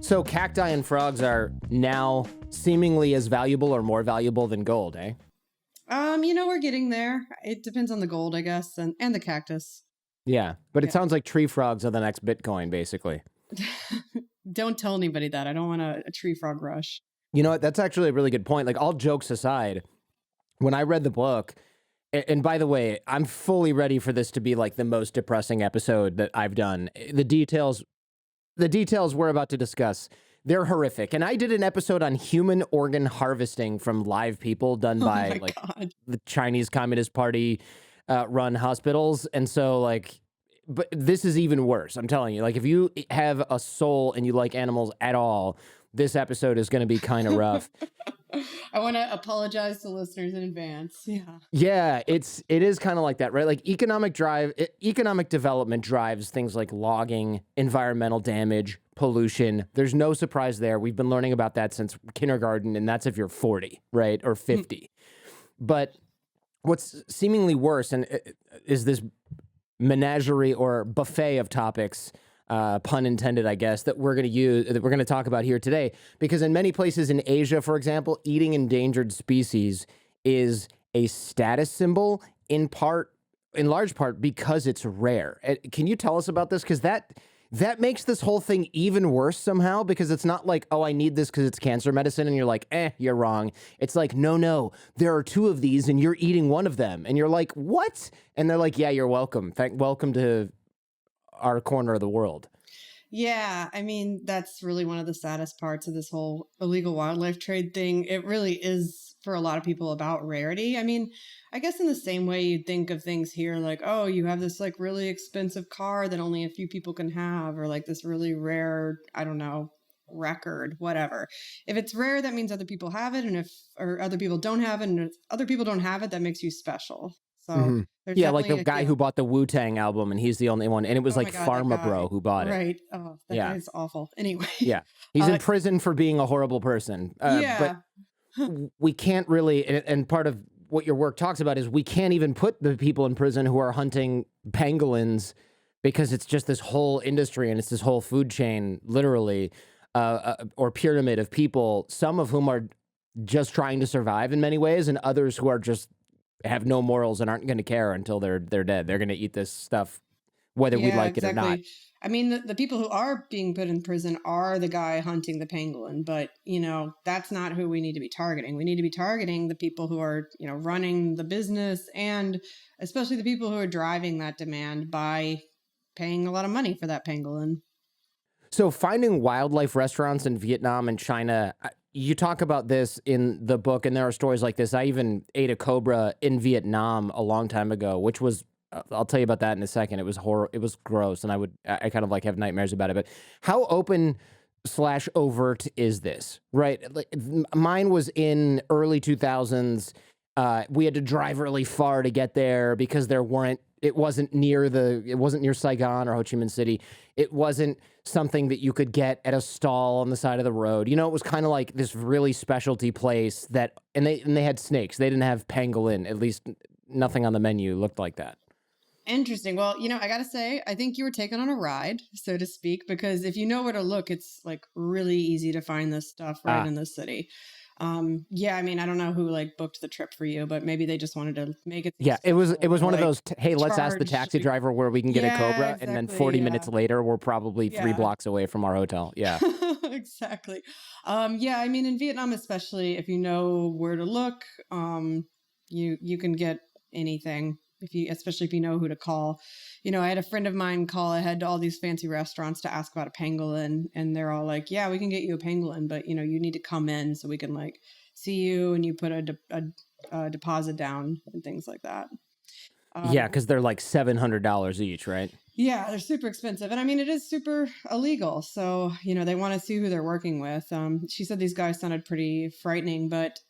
So cacti and frogs are now seemingly as valuable or more valuable than gold, eh? We're getting there. It depends on the gold, I guess, and the cactus. Yeah, but it Yeah. sounds like tree frogs are the next Bitcoin, basically. Don't tell anybody that. I don't want a tree frog rush. You know what? That's actually a really good point. Like, all jokes aside, when I read the book, and by the way, I'm fully ready for this to be like the most depressing episode that I've done. The details we're about to discuss, they're horrific. And I did an episode on human organ harvesting from live people done Oh by my like God. the Chinese Communist Party run hospitals. And so like, but this is even worse. I'm telling you, like, if you have a soul and you like animals at all, this episode is going to be kind of rough. I want to apologize to listeners in advance. Yeah. Yeah, it is kind of like that, right? Like economic development drives things like logging, environmental damage, pollution. There's no surprise there. We've been learning about that since kindergarten, and that's if you're 40, right? Or 50. But what's seemingly worse is this menagerie or buffet of topics, pun intended, I guess, that we're going to talk about here today. Because in many places in Asia, for example, eating endangered species is a status symbol in large part because it's rare. Can you tell us about this? Because that makes this whole thing even worse somehow, because it's not like, oh, I need this because it's cancer medicine, and you're like, you're wrong. It's like, no, there are two of these and you're eating one of them. And you're like, what? And they're like, yeah, you're welcome. Welcome to our corner of the world. Yeah, I mean, that's really one of the saddest parts of this whole illegal wildlife trade thing. It really is, for a lot of people, about rarity. I mean, I guess in the same way you'd think of things here, like, oh, you have this like really expensive car that only a few people can have, or like this really rare, I don't know, record, whatever. If it's rare, that means other people have it, or other people don't have it, and if other people don't have it, that makes you special. So there's Yeah, like the definitely guy who bought the Wu-Tang album, and he's the only one, and it was oh like my God, that Pharma guy. Bro who bought it. Right. Oh, that Yeah. guy's awful. Anyway. Yeah, he's in prison for being a horrible person. Yeah. But we can't really, and part of what your work talks about is we can't even put the people in prison who are hunting pangolins, because it's just this whole industry and it's this whole food chain, literally, or pyramid of people, some of whom are just trying to survive in many ways, and others who are just have no morals and aren't going to care until they're dead. They're going to eat this stuff whether we like it or not. I mean, the people who are being put in prison are the guy hunting the pangolin, but, that's not who we need to be targeting. We need to be targeting the people who are, running the business, and especially the people who are driving that demand by paying a lot of money for that pangolin. So finding wildlife restaurants in Vietnam and China, you talk about this in the book, and there are stories like this. I even ate a cobra in Vietnam a long time ago, which was, I'll tell you about that in a second. It was it was gross, and I kind of like have nightmares about it. But how open/overt is this, right? Like, mine was in early 2000s. We had to drive really far to get there because it wasn't near Saigon or Ho Chi Minh City. It wasn't something that you could get at a stall on the side of the road. It was kind of like this really specialty place and they had snakes. They didn't have pangolin. At least nothing on the menu looked like that. Interesting. Well, I got to say, I think you were taken on a ride, so to speak, because if you know where to look, it's like really easy to find this stuff right in the city. Yeah, I mean, I don't know who like booked the trip for you, but maybe they just wanted to make it. Yeah, it was one of those, hey, let's ask the taxi driver where we can get a cobra. Exactly, and then 40 minutes later, we're probably 3 blocks away from our hotel. Yeah. Exactly. Yeah, I mean, in Vietnam, especially if you know where to look, you can get anything. Especially if you know who to call. I had a friend of mine call ahead to all these fancy restaurants to ask about a pangolin, and they're all like, yeah, we can get you a pangolin, but you need to come in so we can like see you, and you put a deposit down and things like that. Yeah, because they're like $700 each, right? Yeah, they're super expensive. And I mean, it is super illegal. So, they want to see who they're working with. She said these guys sounded pretty frightening, but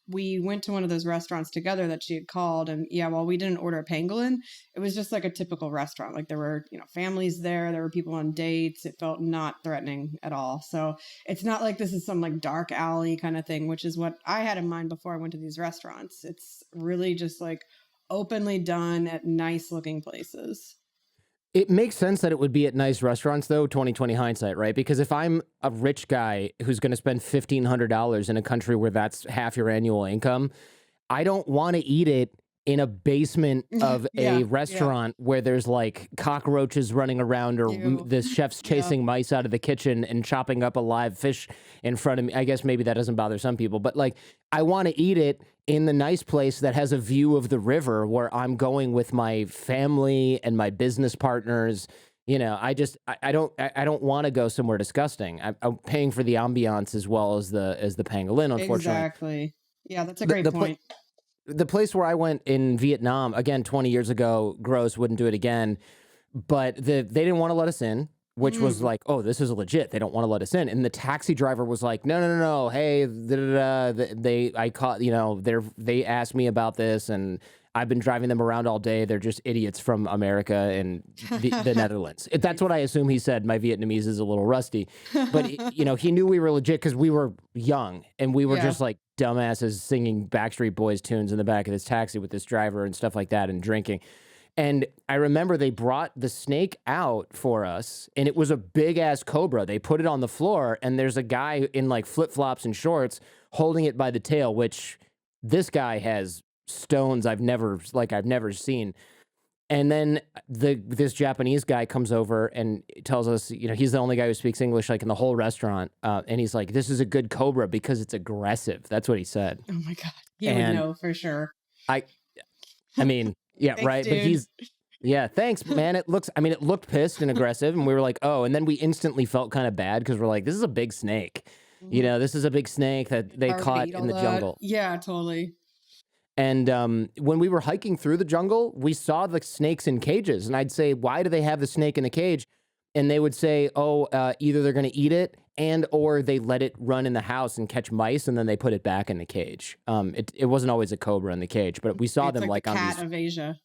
we went to one of those restaurants together that she had called. And yeah, while we didn't order a pangolin, it was just like a typical restaurant. Like there were, families there. There were people on dates. It felt not threatening at all. So it's not like this is some like dark alley kind of thing, which is what I had in mind before I went to these restaurants. It's really just like openly done at nice looking places. It makes sense that it would be at nice restaurants, though, 2020 hindsight, right? Because if I'm a rich guy who's going to spend $1,500 in a country where that's half your annual income, I don't want to eat it in a basement of a Yeah, yeah. restaurant where there's like cockroaches running around or Ew. the chef's Yeah. chasing mice out of the kitchen and chopping up a live fish in front of me. I guess maybe that doesn't bother some people, but like I want to eat it in the nice place that has a view of the river where I'm going with my family and my business partners. You know, I don't want to go somewhere disgusting. I'm paying for the ambiance as well as the pangolin, unfortunately. Exactly. Yeah, that's a The, great the, pla- point. the place where I went in Vietnam, again, 20 years ago, gross, wouldn't do it again. But they didn't want to let us in, which was Mm. like, oh, this is legit. They don't want to let us in. And the taxi driver was like, no, no, no, no. Hey, I caught, they asked me about this and I've been driving them around all day. They're just idiots from America and the Netherlands. That's what I assume he said. My Vietnamese is a little rusty, but he knew we were legit because we were young and we were Yeah. just like dumbasses singing Backstreet Boys tunes in the back of this taxi with this driver and stuff like that and drinking. And I remember they brought the snake out for us, and it was a big ass cobra. They put it on the floor, and there's a guy in like flip flops and shorts holding it by the tail, which this guy has stones I've never seen. And then this Japanese guy comes over and tells us, he's the only guy who speaks English like in the whole restaurant, and he's like, "This is a good cobra because it's aggressive." That's what he said, Oh my God. He would and know for sure. I I mean, yeah, Thanks, right. But dude. yeah, thanks, man. It looked pissed and aggressive. And we were like, oh, and then we instantly felt kind of bad because we're like, this is a big snake. Mhm. This is a big snake that they Hard to caught eat in all the that. jungle. Yeah, totally. And when we were hiking through the jungle, we saw the snakes in cages. And I'd say, why do they have the snake in the cage? And they would say, oh, either they're going to eat it and or they let it run in the house and catch mice and then they put it back in the cage. It wasn't always a cobra in the cage, but we saw It's them like the like on cat these. of Asia.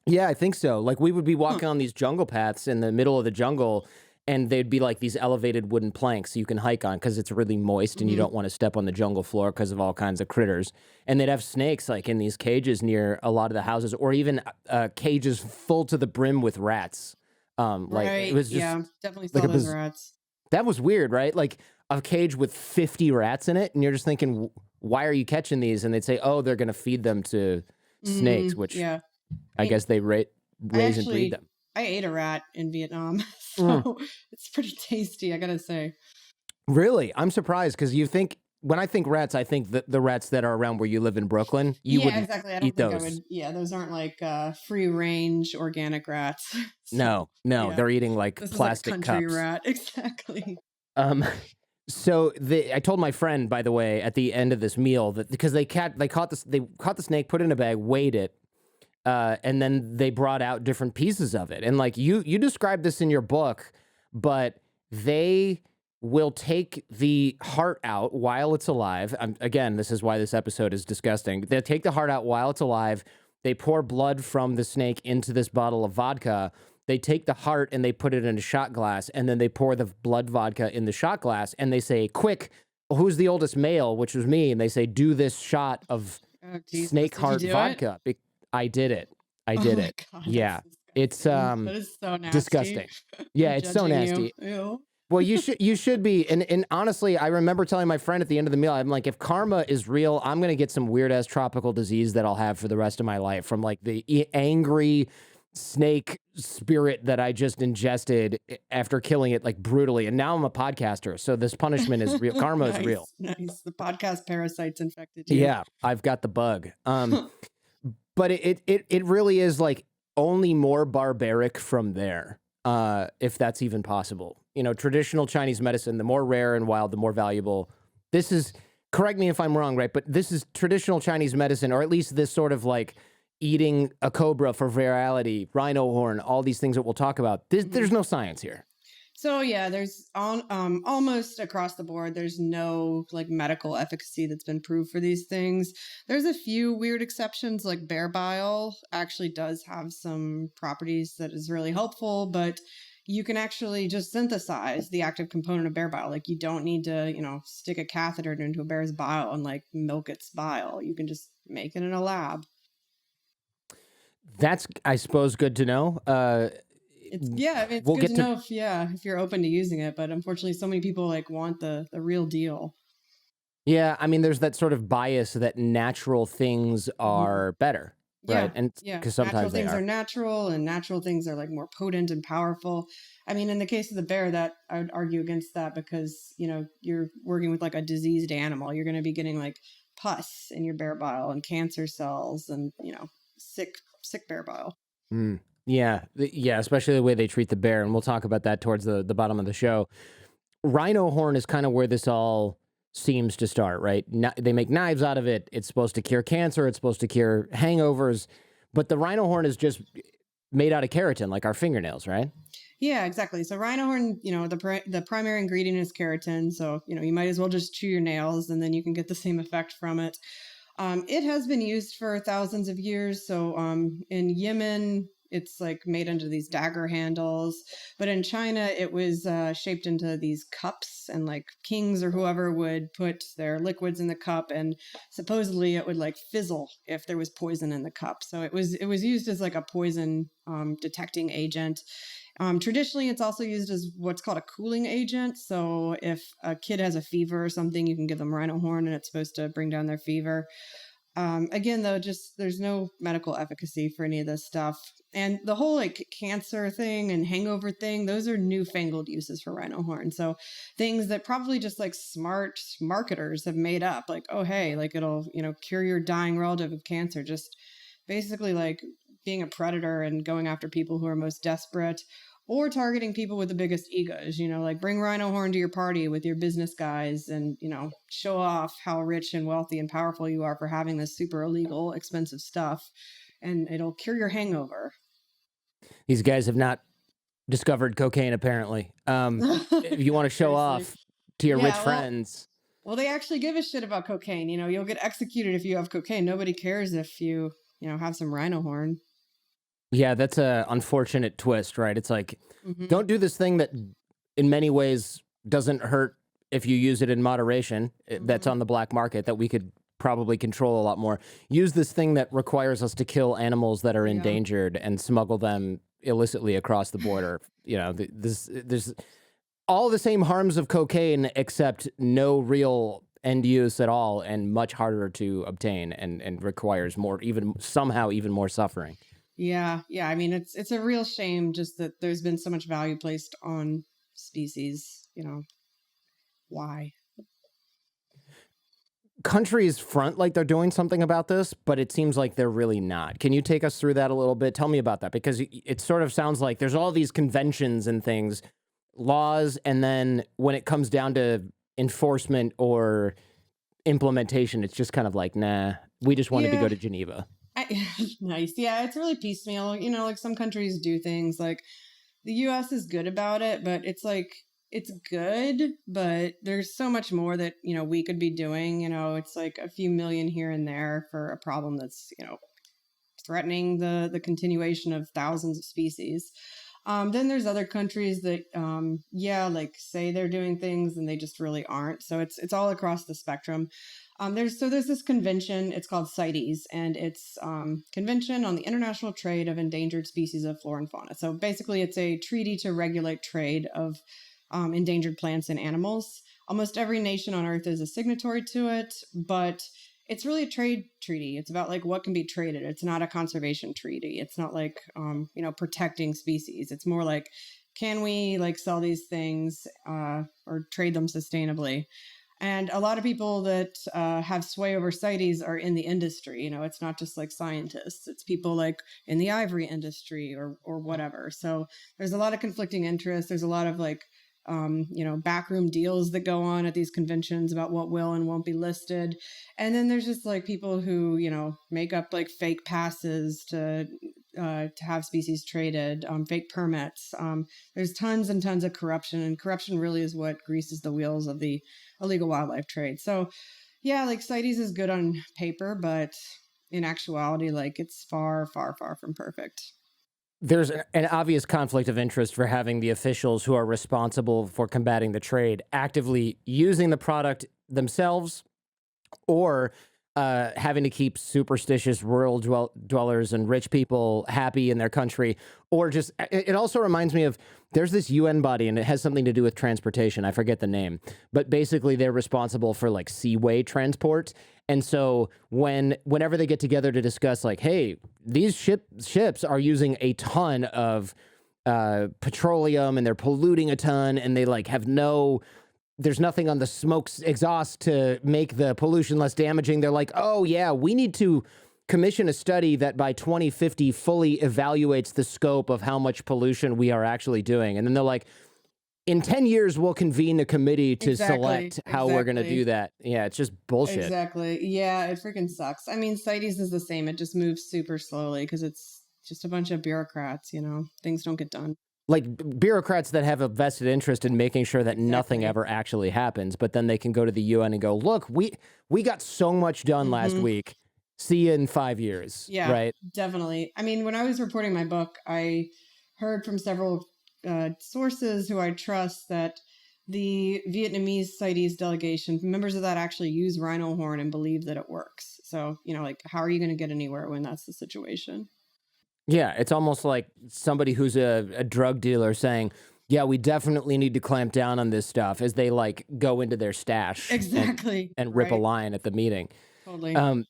Yeah, I think so. Like we would be Huh. walking on these jungle paths in the middle of the jungle, and they'd be like these elevated wooden planks you can hike on because it's really moist and you Hmm. don't want to step on the jungle floor because of all kinds of critters. And they'd have snakes like in these cages near a lot of the houses, or even cages full to the brim with rats. Like it Right. was just Yeah. Definitely like saw those rats. that was weird, right? Like a cage with 50 rats in it, and you're just thinking, why are you catching these? And they'd say, oh, they're gonna feed them to snakes, which Yeah. I I mean, guess they I raise and breed actually them. I ate a rat in Vietnam, Mm. so it's pretty tasty, I gotta say. Really? I'm surprised because when I think rats, I think the rats that are around where you live in Brooklyn. You Yeah, wouldn't exactly. I don't eat think I those. would. Yeah, those aren't like free range organic rats. So No, no, yeah, they're eating like this is like a plastic country cups. rat. Exactly. Um, so I told my friend, by the way, at the end of this meal that because they caught the snake, put it in a bag, weighed it, and then they brought out different pieces of it. And like you described this in your book, but they will take the heart out while it's alive. Again, this is why this episode is disgusting. They'll take the heart out while it's alive. They pour blood from the snake into this bottle of vodka. They take the heart and they put it in a shot glass, and then they pour the blood vodka in the shot glass, and they say, "Quick, who's the oldest male?" Which was me, and they say, "Do this shot of Oh Jesus! snake Did you heart do it? vodka." I did it. I Oh did my it. God, Yeah. that's It's disgusting. That is so nasty. disgusting. Yeah, I'm it's so judging you. nasty. Ew. Well, you should be. And honestly, I remember telling my friend at the end of the meal, I'm like, if karma is real, I'm gonna get some weird ass tropical disease that I'll have for the rest of my life from like the angry snake spirit that I just ingested after killing it like brutally. And now I'm a podcaster, so this punishment is real. Karma is real. Nice. The podcast parasites infected you. Yeah, I've got the bug. But it really is like only more barbaric from there, if that's even possible. Traditional Chinese medicine, the more rare and wild, the more valuable. This is, correct me if I'm wrong, right? But this is traditional Chinese medicine, or at least this sort of like eating a cobra for virality, rhino horn, all these things that we'll talk about. There's no science here. So yeah, there's almost across the board, there's no like medical efficacy that's been proved for these things. There's a few weird exceptions, like bear bile actually does have some properties that is really helpful, but you can actually just synthesize the active component of bear bile. Like you don't need to, stick a catheter into a bear's bile and like milk its bile. You can just make it in a lab. That's, I suppose, good to know. It's yeah, I mean, it's we'll good to get to know if you're open to using it, but unfortunately so many people like want the real deal. yeah, I mean, there's that sort of bias that natural things Mhm. are better, right? Yeah, And yeah. because Natural sometimes they things are are. natural, and natural things are like more potent and powerful. I mean, in the case of the bear, that I would argue against that because you're working with like a diseased animal. You're going to be getting like pus in your bear bile and cancer cells, and sick bear bile. Mm. Yeah, yeah, especially the way they treat the bear, and we'll talk about that towards the bottom of the show. Rhino horn is kind of where this all seems to start, right? They make knives out of it. It's supposed to cure cancer. It's supposed to cure hangovers, but the rhino horn is just made out of keratin, like our fingernails, right? Yeah, exactly. So rhino horn, the primary ingredient is keratin. So you might as well just chew your nails, and then you can get the same effect from it. It has been used for thousands of years. So in Yemen, it's like made into these dagger handles. But in China, it was shaped into these cups, and like kings or whoever would put their liquids in the cup, and supposedly it would like fizzle if there was poison in the cup. So it was used as like a poison detecting agent. Traditionally, it's also used as what's called a cooling agent. So if a kid has a fever or something, you can give them rhino horn, and it's supposed to bring down their fever. Again, though, just there's no medical efficacy for any of this stuff. And the whole like cancer thing and hangover thing, those are newfangled uses for rhino horn. So things that probably just like smart marketers have made up, like, oh, hey, like it'll, cure your dying relative of cancer. Just basically like being a predator and going after people who are most desperate, or targeting people with the biggest egos, like bring rhino horn to your party with your business guys, and show off how rich and wealthy and powerful you are for having this super illegal expensive stuff, and it'll cure your hangover. These guys have not discovered cocaine, apparently. If you want to show Seriously. off to your rich Yeah, well, friends, they actually give a shit about cocaine. You'll get executed if you have cocaine. Nobody cares if you have some rhino horn. yeah, that's a unfortunate twist, right? It's like, Hmm. don't do this thing that, in many ways, doesn't hurt if you use it in moderation. That's Hmm. on the black market that we could probably control a lot more. Use this thing that requires us to kill animals that are Yeah. endangered and smuggle them illicitly across the border. There's all the same harms of cocaine, except no real end use at all, and much harder to obtain, and requires more, even somehow even more suffering. Yeah, yeah. I mean, it's a real shame just that there's been so much value placed on species. Why? Countries front like they're doing something about this, but it seems like they're really not. Can you take us through that a little bit? Tell me about that, because it sort of sounds like there's all these conventions and things, laws, and then when it comes down to enforcement or implementation, it's just kind of like, nah, we just wanted to go Yeah, to Geneva. nice. Yeah, it's really piecemeal. Like some countries do things like the U.S. is good about it, but it's like it's good, but there's so much more that we could be doing. It's like a few million here and there for a problem that's threatening the continuation of thousands of species. Then there's other countries that, like say they're doing things and they just really aren't. So it's all across the spectrum. There's this convention. It's called CITES, and it's Convention on the International Trade of Endangered Species of Flora and Fauna. So basically, it's a treaty to regulate trade of endangered plants and animals. Almost every nation on Earth is a signatory to it, but it's really a trade treaty. It's about like what can be traded. It's not a conservation treaty. It's not like protecting species. It's more like, can we like sell these things or trade them sustainably? And a lot of people that have sway over CITES are in the industry. It's not just like scientists. It's people like in the ivory industry or whatever. So there's a lot of conflicting interests. There's a lot of like backroom deals that go on at these conventions about what will and won't be listed. And then there's just like people who, make up like fake passes to have species traded, fake permits. There's tons and tons of corruption, and corruption really is what greases the wheels of the illegal wildlife trade. So, yeah, like CITES is good on paper, but in actuality, like it's far, far, far from perfect. There's an obvious conflict of interest for having the officials who are responsible for combating the trade actively using the product themselves, or having to keep superstitious rural dwellers and rich people happy in their country, or just it also reminds me of there's this UN body and it has something to do with transportation. I forget the name, but basically they're responsible for like seaway transport. And so whenever they get together to discuss like, hey, these ships are using a ton of petroleum and they're polluting a ton and they like have there's nothing on the smoke's exhaust to make the pollution less damaging. They're like, oh yeah, we need to commission a study that by 2050 fully evaluates the scope of how much pollution we are actually doing. And then they're like, in 10 years, we'll convene a committee to select how we're going to do that. Yeah, it's just bullshit. Exactly. Yeah, it freaking sucks. I mean, CITES is the same. It just moves super slowly because it's just a bunch of bureaucrats, things don't get done. Like bureaucrats that have a vested interest in making sure that nothing ever actually happens, but then they can go to the UN and go, look, we got so much done last week. See you in 5 years. Yeah, right? Definitely. I mean, when I was reporting my book, I heard from several sources who I trust that the Vietnamese CITES delegation, members of that actually use Rhino Horn and believe that it works. So, like, how are you going to get anywhere when that's the situation? Yeah, it's almost like somebody who's a drug dealer saying, yeah, we definitely need to clamp down on this stuff as they like go into their stash and rip a line at the meeting. Totally.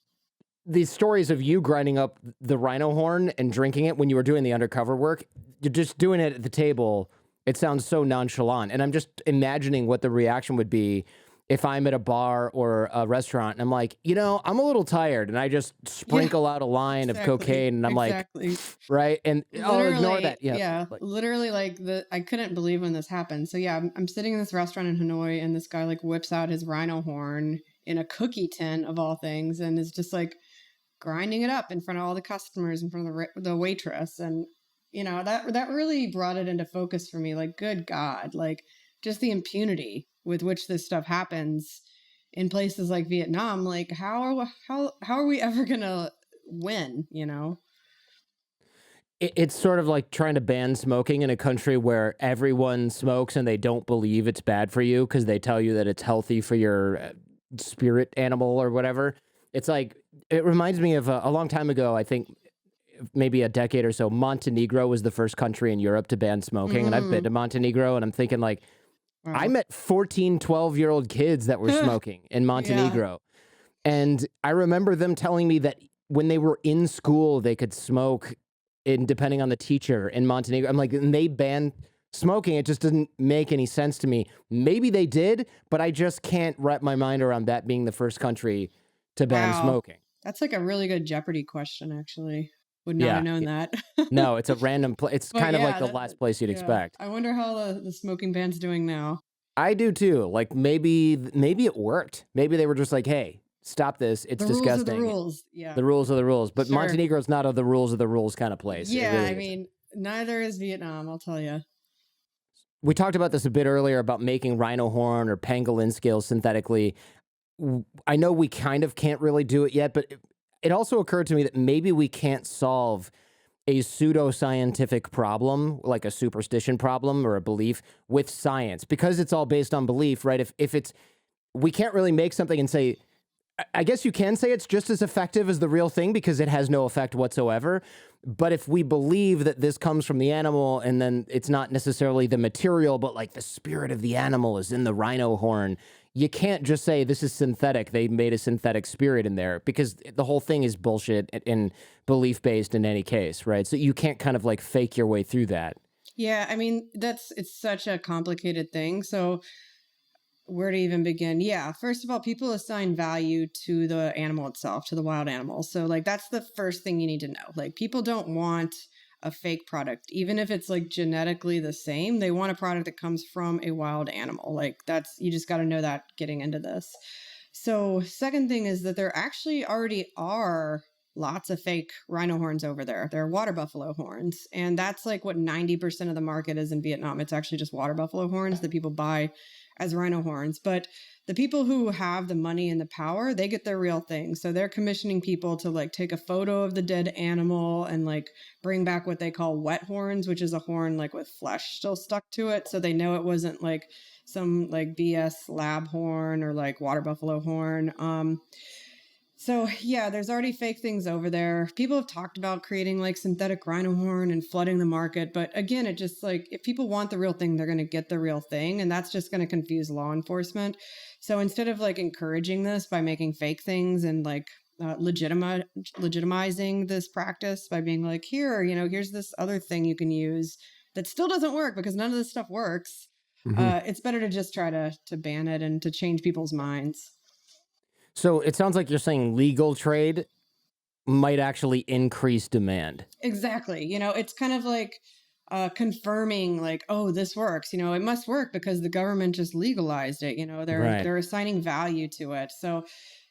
These stories of you grinding up the Rhino Horn and drinking it when you were doing the undercover work, you're just doing it at the table. It sounds so nonchalant. And I'm just imagining what the reaction would be if I'm at a bar or a restaurant and I'm like, I'm a little tired, and I just sprinkle out a line of cocaine and I'm like, right? And I'll ignore that. Yeah. Literally, like I couldn't believe when this happened. So yeah, I'm sitting in this restaurant in Hanoi and this guy like whips out his Rhino Horn in a cookie tin of all things and is just like grinding it up in front of all the customers, in front of the waitress. And, that really brought it into focus for me. Like, good God, like just the impunity with which this stuff happens in places like Vietnam. Like, how are we ever going to win, It's sort of like trying to ban smoking in a country where everyone smokes and they don't believe it's bad for you because they tell you that it's healthy for your spirit animal or whatever. It's like, it reminds me of a long time ago, I think maybe a decade or so, Montenegro was the first country in Europe to ban smoking. And I've been to Montenegro and I'm thinking like, I met 14, 12-year-old kids that were smoking in Montenegro. And I remember them telling me that when they were in school, they could smoke depending on the teacher in Montenegro. I'm like, and they banned smoking. It just doesn't make any sense to me. Maybe they did, but I just can't wrap my mind around that being the first country to ban smoking. That's like a really good Jeopardy question, actually. Would not have known that. No, it's a random place. It's kind of like the last place you'd expect. I wonder how the smoking ban's doing now. I do too. Like maybe it worked. Maybe they were just like, hey, stop this. It's disgusting. The rules. Yeah. The rules are the rules. But Montenegro's not the rules of the rules kind of place. Yeah, really I mean, neither is Vietnam, I'll tell you. We talked about this a bit earlier about making Rhino Horn or pangolin scales synthetically. I know we kind of can't really do it yet, but it also occurred to me that maybe we can't solve a pseudoscientific problem, like a superstition problem or a belief, with science, because it's all based on belief, right? If it's, we can't really make something and say, I guess you can say it's just as effective as the real thing because it has no effect whatsoever. But if we believe that this comes from the animal and then it's not necessarily the material, but like the spirit of the animal is in the rhino horn, you can't just say this is synthetic. They made a synthetic spirit in there, because the whole thing is bullshit and belief-based in any case, right? So you can't kind of like fake your way through that. Yeah, I mean, it's such a complicated thing. So where to even begin? Yeah, first of all, people assign value to the animal itself, to the wild animal. So like that's the first thing you need to know. Like people don't want a fake product, even if it's like genetically the same. They want a product that comes from a wild animal. Like you just got to know that getting into this. So second thing is that there actually already are lots of fake rhino horns over there. They're water buffalo horns. And that's like what 90% of the market is in Vietnam. It's actually just water buffalo horns that people buy as rhino horns. But the people who have the money and the power, they get their real thing. So they're commissioning people to like take a photo of the dead animal and like bring back what they call wet horns, which is a horn like with flesh still stuck to it. So they know it wasn't like some like BS lab horn or like water buffalo horn. So yeah, there's already fake things over there. People have talked about creating like synthetic rhino horn and flooding the market, but again, it just like if people want the real thing, they're going to get the real thing, and that's just going to confuse law enforcement. So instead of like encouraging this by making fake things and like legitimizing this practice by being like, here, here's this other thing you can use that still doesn't work because none of this stuff works. It's better to just try to ban it and to change people's minds. So it sounds like you're saying legal trade might actually increase demand. Exactly. It's kind of like confirming like, oh, this works. It must work because the government just legalized it. They're Right. they're assigning value to it. So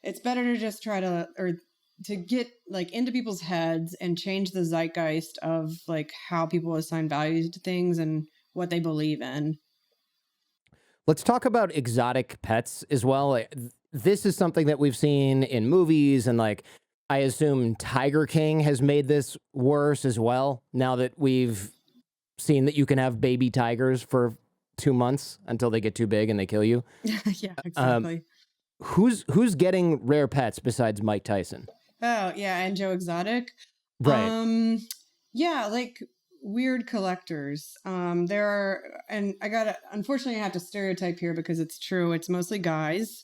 it's better to just try to get like into people's heads and change the zeitgeist of like how people assign values to things and what they believe in. Let's talk about exotic pets as well. This is something that we've seen in movies, and like I assume Tiger King has made this worse as well. Now that we've seen that you can have baby tigers for 2 months until they get too big and they kill you. Yeah, Um, exactly. who's getting rare pets besides Mike Tyson? Oh, yeah, and Joe Exotic. Right. Um, yeah, like weird collectors. There are, and unfortunately, I have to stereotype here because it's true. It's mostly guys.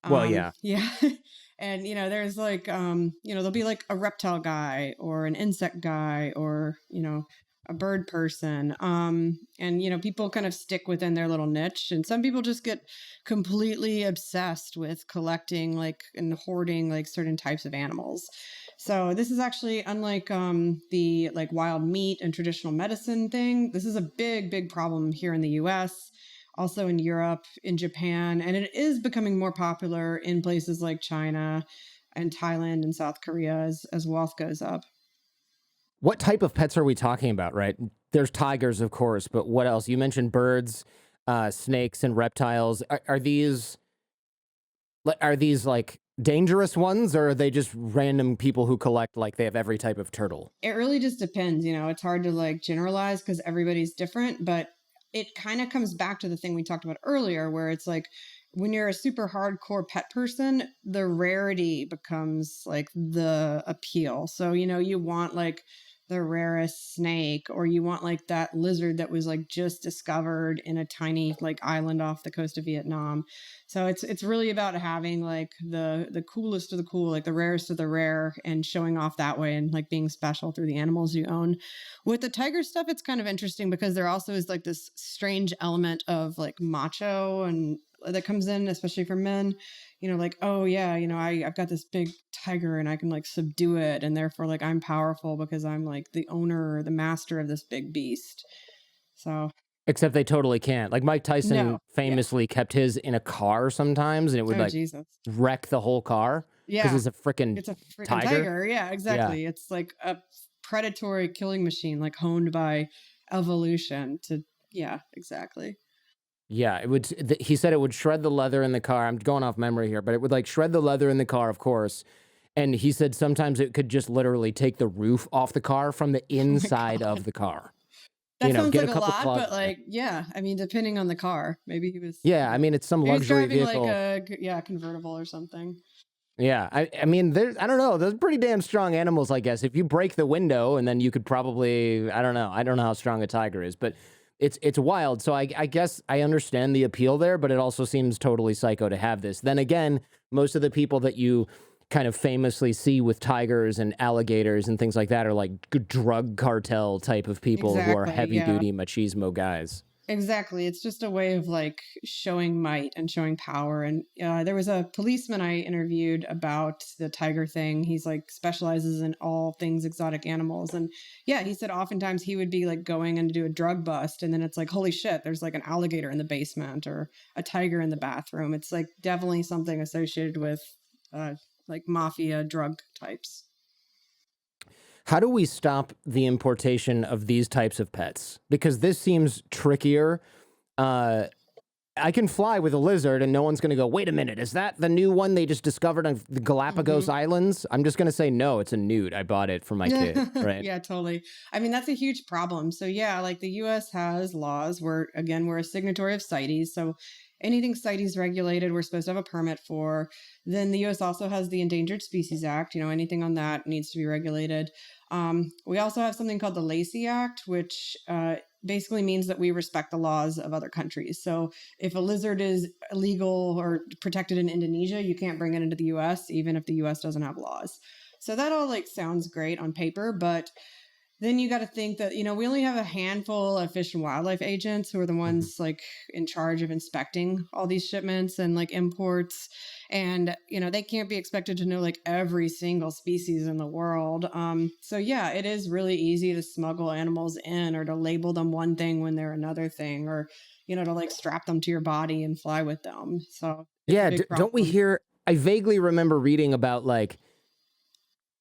Well, yeah. Yeah. And, there's like, there'll be like a reptile guy or an insect guy or, a bird person. And, people kind of stick within their little niche. And some people just get completely obsessed with collecting like and hoarding like certain types of animals. So this is actually unlike the like wild meat and traditional medicine thing. This is a big, big problem here in the US, also in Europe, in Japan, and it is becoming more popular in places like China and Thailand and South Korea as wealth goes up. What type of pets are we talking about, right? There's tigers, of course, but what else? You mentioned birds, snakes, and reptiles. Are these like dangerous ones, or are they just random people who collect like they have every type of turtle? It really just depends. It's hard to like generalize because everybody's different, but it kind of comes back to the thing we talked about earlier, where it's like when you're a super hardcore pet person, the rarity becomes like the appeal. So, you want like the rarest snake, or you want like that lizard that was like just discovered in a tiny like island off the coast of Vietnam. So it's really about having like the coolest of the cool, like the rarest of the rare, and showing off that way and like being special through the animals you own. With the tiger stuff, it's kind of interesting because there also is like this strange element of like macho and that comes in, especially for men. Like, oh yeah, I've got this big tiger and I can like subdue it, and therefore like I'm powerful because I'm like the owner or the master of this big beast. So Except they totally can't. Like Mike no, Tyson yeah. famously kept his in a car sometimes, and it would Oh like Jesus. wreck the whole car because Yeah. it's a freaking It's a freaking tiger. tiger. Yeah, Yeah. exactly. It's like a predatory killing machine, like honed by evolution to, yeah, exactly. Yeah, it would. He said it would shred the leather in the car. I'm going off memory here, but it would like shred the leather in the car, of course. And he said sometimes it could just literally take the roof off the car from the Oh my inside God. of the car. That sounds Get like a a couple lot, claws but in there. like, yeah, I mean, depending on the car, maybe he was, Yeah, I mean it's some maybe he's luxury driving like vehicle. yeah, convertible or something. Yeah, I mean there's I don't know. Those pretty damn strong animals, I guess. If you break the window, and then you could probably I don't know. I don't know how strong a tiger is, but it's wild. So I guess I understand the appeal there, but it also seems totally psycho to have this. Then again, most of the people that you kind of famously see with tigers and alligators and things like that are like drug cartel type of people who are Exactly. heavy Yeah. duty machismo guys. Exactly. It's just a way of like showing might and showing power. And there was a policeman I interviewed about the tiger thing. He's like specializes in all things exotic animals. And yeah, he said oftentimes he would be like going in to do a drug bust. And then it's like, holy shit, there's like an alligator in the basement or a tiger in the bathroom. It's like definitely something associated with uh, like mafia drug types. How do we stop the importation of these types of pets? Because this seems trickier. Uh, I can fly with a lizard, and no one's going to go, wait a minute, is that the new one they just discovered on the Galapagos Hmm. Islands? I'm just going to say, no, it's a newt. I bought it for my kid, right? Yeah, totally. I mean, that's a huge problem. So yeah, like the US has laws where again, we're a signatory of CITES. So Anything CITES regulated, we're supposed to have a permit for. Then the US also has the Endangered Species Act. Anything on that needs to be regulated. We also have something called the Lacey Act, which basically means that we respect the laws of other countries. So if a lizard is illegal or protected in Indonesia, you can't bring it into the US, even if the US doesn't have laws. So that all sounds great on paper, but then you got to think that, we only have a handful of fish and wildlife agents who are the ones in charge of inspecting all these shipments and imports. And, they can't be expected to know every single species in the world. So yeah, it is really easy to smuggle animals in or to label them one thing when they're another thing, or, to strap them to your body and fly with them. So it's a big don't we problem. hear, I vaguely remember reading about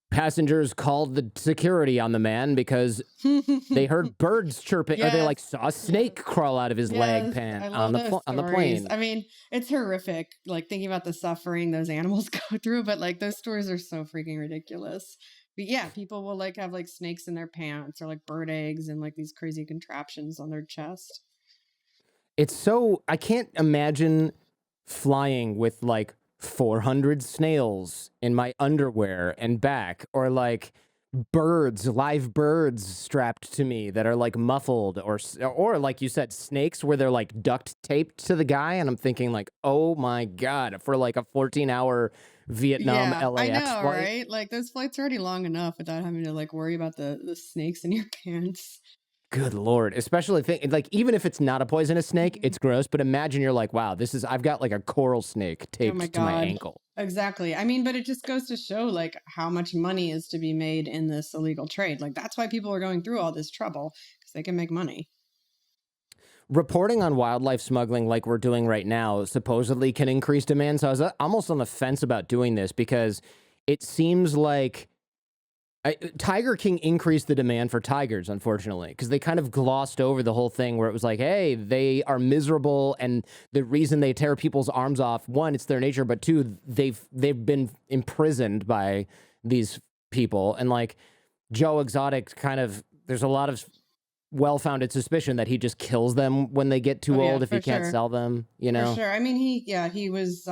passengers called the security on the man because they heard birds chirping, or they Yes. saw a snake crawl out of his leg Yes, pan I on love those on the stories. plane. I mean, it's horrific, thinking about the suffering those animals go through, but those stories are so freaking ridiculous. But yeah, people will have snakes in their pants or bird eggs and these crazy contraptions on their chest. It's so, I can't imagine flying with 400 snails in my underwear and back, or birds, live birds strapped to me that are muffled, or like you said, snakes where they're duct taped to the guy. And I'm thinking oh my God, for a 14-hour Vietnam Yeah, I LAX know, flight. right? Those flights are already long enough without having to worry about the snakes in your pants. Good Lord. Especially even if it's not a poisonous snake, Mhm. it's gross. But imagine you're wow, I've got a coral snake Oh my taped to my God. ankle. Exactly. I mean, but it just goes to show how much money is to be made in this illegal trade. That's why people are going through all this trouble, because they can make money. Reporting on wildlife smuggling like we're doing right now supposedly can increase demand. So I was almost on the fence about doing this because it seems like Tiger King increased the demand for tigers, unfortunately, because they kind of glossed over the whole thing where it was hey, they are miserable, and the reason they tear people's arms off, one, it's their nature, but two, they've been imprisoned by these people, and Joe Exotic kind of, there's a lot of well-founded suspicion that he just kills them when they get too Oh yeah, old if he for can't sure. sell them, For sure. I mean, he was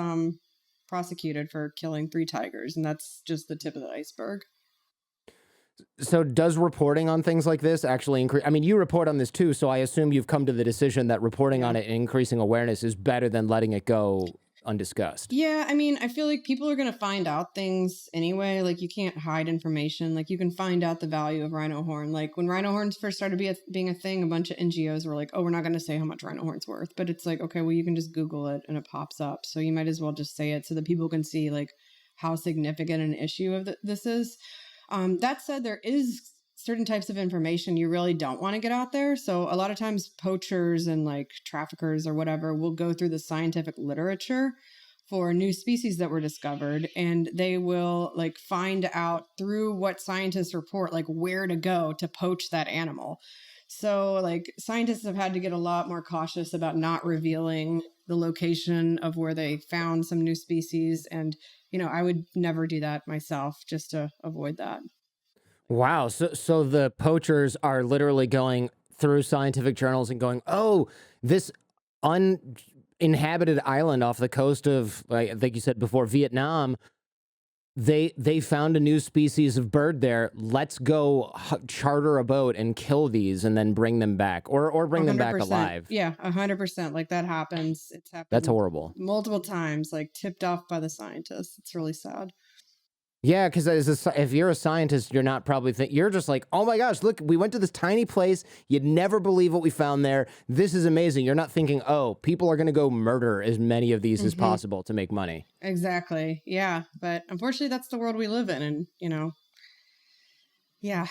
prosecuted for killing 3 tigers, and that's just the tip of the iceberg. So does reporting on things like this actually increase? I mean, you report on this too, so I assume you've come to the decision that reporting Yeah. on it and increasing awareness is better than letting it go undiscussed. Yeah, I mean, I feel people are going to find out things anyway. You can't hide information. You can find out the value of Rhino Horn. When Rhino Horns first started being a thing, a bunch of NGOs were oh, we're not going to say how much Rhino Horn's worth. But it's okay, well, you can just Google it and it pops up. So you might as well just say it so that people can see how significant an issue of this is. That said, there is certain types of information you really don't want to get out there. So a lot of times poachers and traffickers or whatever will go through the scientific literature for new species that were discovered, and they will find out through what scientists report where to go to poach that animal. So scientists have had to get a lot more cautious about not revealing the location of where they found some new species, and I would never do that myself just to avoid that. Wow. So the poachers are literally going through scientific journals and going, oh, this uninhabited island off the coast of, I think you said before, Vietnam, they found a new species of bird there. Let's go charter a boat and kill these and then bring them back, or bring them back 100%. alive. Yeah, 100%. That happens. It's happened. That's horrible. Multiple times, tipped off by the scientists. It's really sad. Yeah, because if you're a scientist, you're not probably you're just oh my gosh, look, we went to this tiny place. You'd never believe what we found there. This is amazing. You're not thinking, oh, people are going to go murder as many of these as possible to make money. Exactly. Yeah. But unfortunately, that's the world we live in. And, yeah.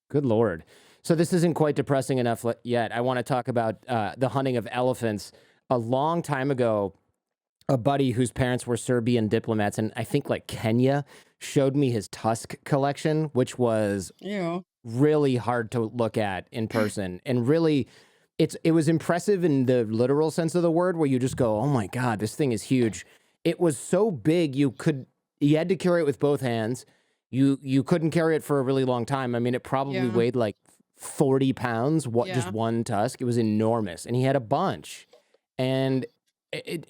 Good Lord. So this isn't quite depressing enough yet. I want to talk about the hunting of elephants. A long time ago, a buddy whose parents were Serbian diplomats, and I think Kenya, showed me his tusk collection, which was really hard to look at in person. And really, it was impressive in the literal sense of the word, where you just go, oh my God, this thing is huge. It was so big, you had to carry it with both hands. You couldn't carry it for a really long time. I mean, it probably weighed 40 pounds, just one tusk. It was enormous. And he had a bunch. And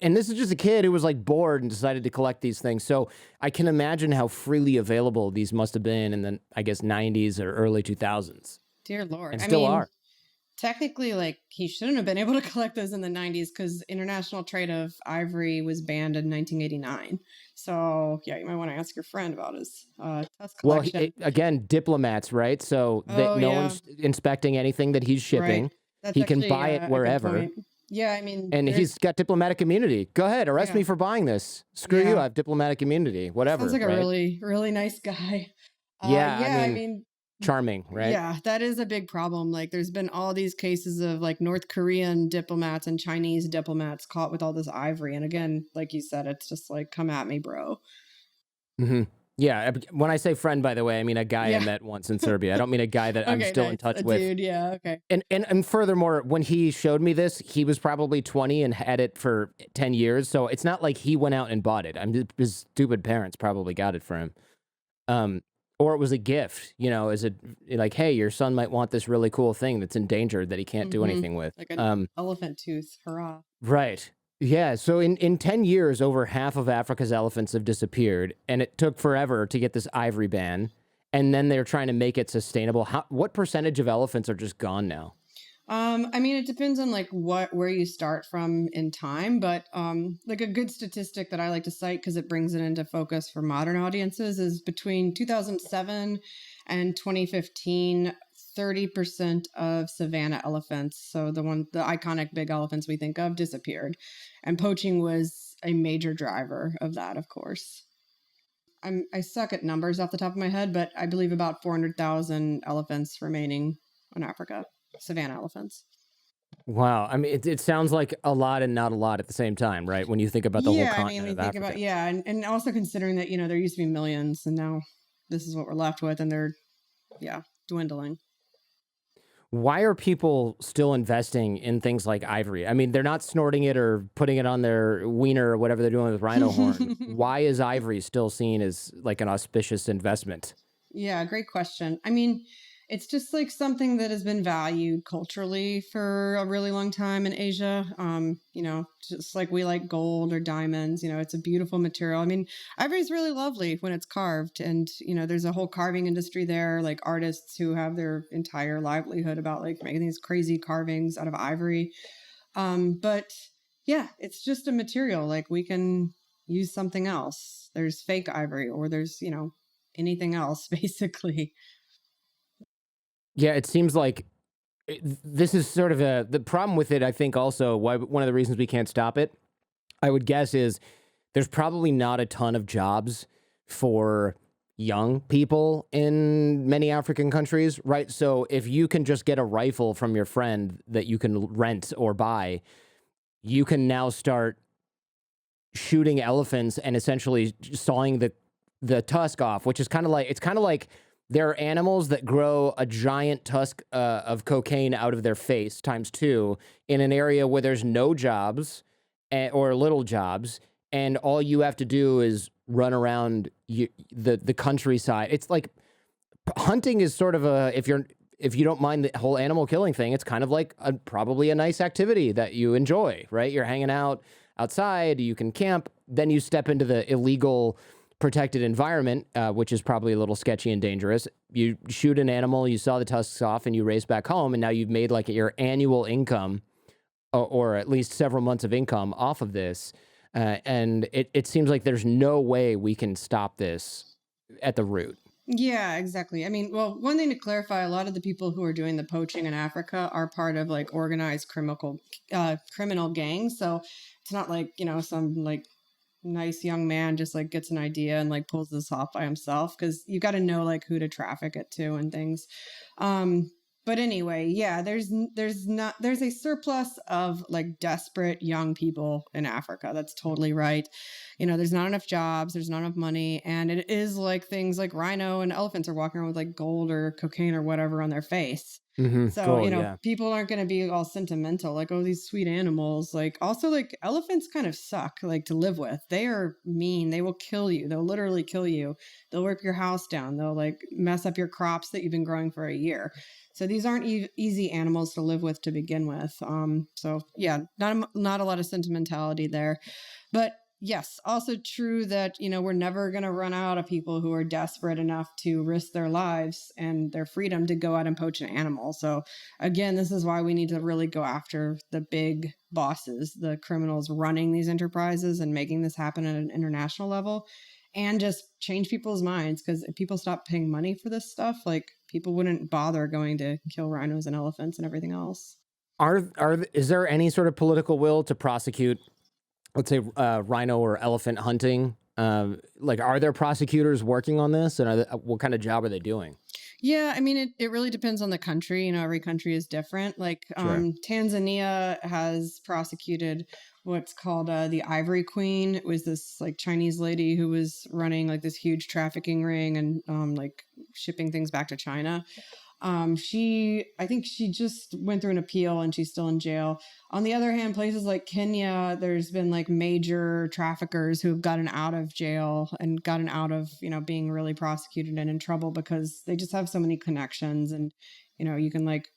and this is just a kid who was like bored and decided to collect these things. So I can imagine how freely available these must have been in the, I guess, 90s or early 2000s, Dear Lord. and I still mean, are. technically, like, he shouldn't have been able to collect those in the 90s because international trade of ivory was banned in 1989. So, yeah, you might want to ask your friend about his tusk Well, collection. again, diplomats, right? So that Oh, no yeah, one's inspecting anything that he's right. shipping. That's He can actually buy it a good wherever, point. Yeah, I mean, and there's, he's got diplomatic immunity. Go ahead, arrest yeah, me for buying this. Screw you, I yeah. have diplomatic immunity. Sounds Whatever, like a right? really, really nice guy. Yeah, I Yeah, I mean, mean, charming, right? yeah, that is a big problem. Like, there's been all these cases of like North Korean diplomats and Chinese diplomats caught with all this ivory. And again, like you said, it's just like, come at me, bro. Hmm. Yeah. When I say friend, by the way, I mean a guy I Yeah. met once in Serbia. I don't mean a guy that I'm Okay, still in nice. A touch with. dude. Yeah. Okay. And furthermore, when he showed me this, he was probably 20 and had it for 10 years. So it's not like he went out and bought it. His stupid parents probably got it for him. Um, or it was a gift, as a like, hey, your son might want this really cool thing that's endangered that he can't do Mm-hmm. anything with. Like an elephant tooth. Hurrah. Right. Yeah. So in 10 years, over half of Africa's elephants have disappeared, and it took forever to get this ivory ban. And then they're trying to make it sustainable. What percentage of elephants are just gone now? I mean, it depends on like where you start from in time, but like a good statistic that I like to cite because it brings it into focus for modern audiences is between 2007 and 2015, 30% of savanna elephants, so the iconic big elephants we think of, disappeared, and poaching was a major driver of that, of course. I suck at numbers off the top of my head, but I believe about 400,000 elephants remaining in Africa, savanna elephants. Wow. I mean, it sounds like a lot and not a lot at the same time, right? When you think about the whole Yeah, I mean, continent we of think about, Africa. yeah, and also considering that, there used to be millions and now this is what we're left with and they're, yeah, dwindling. Why are people still investing in things like ivory? I mean, they're not snorting it or putting it on their wiener or whatever they're doing with Rhino Horn. Why is ivory still seen as like an auspicious investment? Yeah, great question. I mean, it's just like something that has been valued culturally for a really long time in Asia. Just like we like gold or diamonds, it's a beautiful material. I mean, ivory is really lovely when it's carved. And, there's a whole carving industry there, like artists who have their entire livelihood about like making these crazy carvings out of ivory. But yeah, it's just a material. Like we can use something else. There's fake ivory or there's, anything else basically. Yeah, it seems like this is sort of the problem with it. I think also why one of the reasons we can't stop it, I would guess, is there's probably not a ton of jobs for young people in many African countries, right? So if you can just get a rifle from your friend that you can rent or buy, you can now start shooting elephants and essentially sawing the tusk off, which is kind of like there are animals that grow a giant tusk of cocaine out of their face times two in an area where there's no jobs or little jobs, and all you have to do is run around the countryside. It's like hunting is sort of a if you don't mind the whole animal killing thing, it's kind of like probably a nice activity that you enjoy, right? You're hanging out outside, you can camp, then you step into the illegal protected environment, which is probably a little sketchy and dangerous. You shoot an animal, you saw the tusks off, and you race back home, and now you've made like your annual income, or at least several months of income off of this. And it seems like there's no way we can stop this at the root. Yeah, exactly. I mean, well, one thing to clarify, a lot of the people who are doing the poaching in Africa are part of like organized criminal gangs. So it's not like, some like nice young man just like gets an idea and like pulls this off by himself because you got to know like who to traffic it to and things. But anyway, yeah, there's a surplus of like desperate young people in Africa. That's totally right. There's not enough jobs, there's not enough money, and it is like things like rhino and elephants are walking around with like gold or cocaine or whatever on their face. So, Cool. Yeah. people aren't going to be all sentimental, like, oh, these sweet animals. Like, also, like, elephants kind of suck, like, to live with. They are mean. They will kill you. They'll literally kill you. They'll rip your house down. They'll, like, mess up your crops that you've been growing for a year. So these aren't easy animals to live with to begin with. So yeah, not a lot of sentimentality there. But yes, also true that, we're never going to run out of people who are desperate enough to risk their lives and their freedom to go out and poach an animal. So again, this is why we need to really go after the big bosses, the criminals running these enterprises and making this happen at an international level, and just change people's minds. Because if people stop paying money for this stuff, like, people wouldn't bother going to kill rhinos and elephants and everything else. Is there any sort of political will to prosecute, let's say, rhino or elephant hunting? Like, are there prosecutors working on this, and what kind of job are they doing? Yeah, I mean, it really depends on the country. Every country is different. Like, Sure. Tanzania has prosecuted what's called the Ivory Queen. It was this like Chinese lady who was running like this huge trafficking ring and like shipping things back to China. I think she just went through an appeal and she's still in jail. On the other hand, places like Kenya, there's been like major traffickers who have gotten out of jail and gotten out of, being really prosecuted and in trouble because they just have so many connections, and, you can like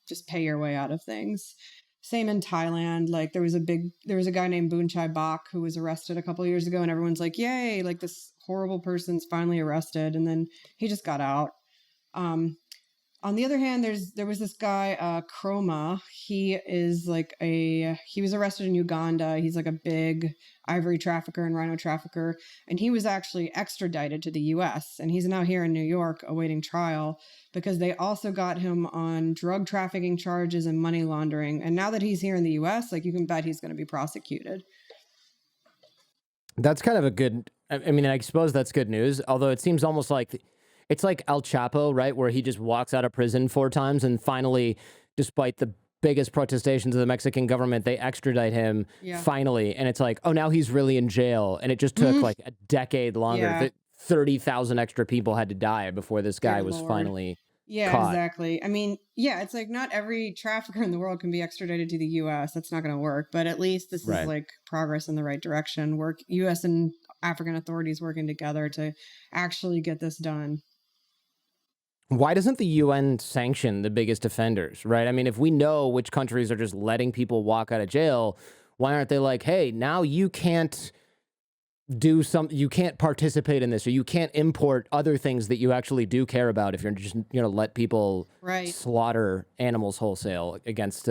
just pay your way out of things. Same in Thailand. Like, there was a guy named Boon Chai Bak who was arrested a couple of years ago, and everyone's like, yay, like this horrible person's finally arrested. And then he just got out. On the other hand, there was this guy, Chroma. He was arrested in Uganda. He's like a big ivory trafficker and rhino trafficker, and he was actually extradited to the U.S. and he's now here in New York awaiting trial because they also got him on drug trafficking charges and money laundering. And now that he's here in the U.S., like, you can bet he's going to be prosecuted. That's kind of a good. I mean, I suppose that's good news. Although it seems almost like it's like El Chapo, right, where he just walks out of prison 4 times, and finally, despite the biggest protestations of the Mexican government, they extradite him finally, and it's like, oh, now he's really in jail, and it just took like a decade longer. Yeah. 30,000 extra people had to die before this guy was finally caught. Exactly. I mean, yeah, it's like not every trafficker in the world can be extradited to the U.S. That's not going to work. But at least this is like progress in the right direction. U.S. and African authorities working together to actually get this done. Why doesn't the UN sanction the biggest offenders, right? I mean, if we know which countries are just letting people walk out of jail, why aren't they like, hey, now you can't you can't participate in this, or you can't import other things that you actually do care about if you're just, let people slaughter animals wholesale against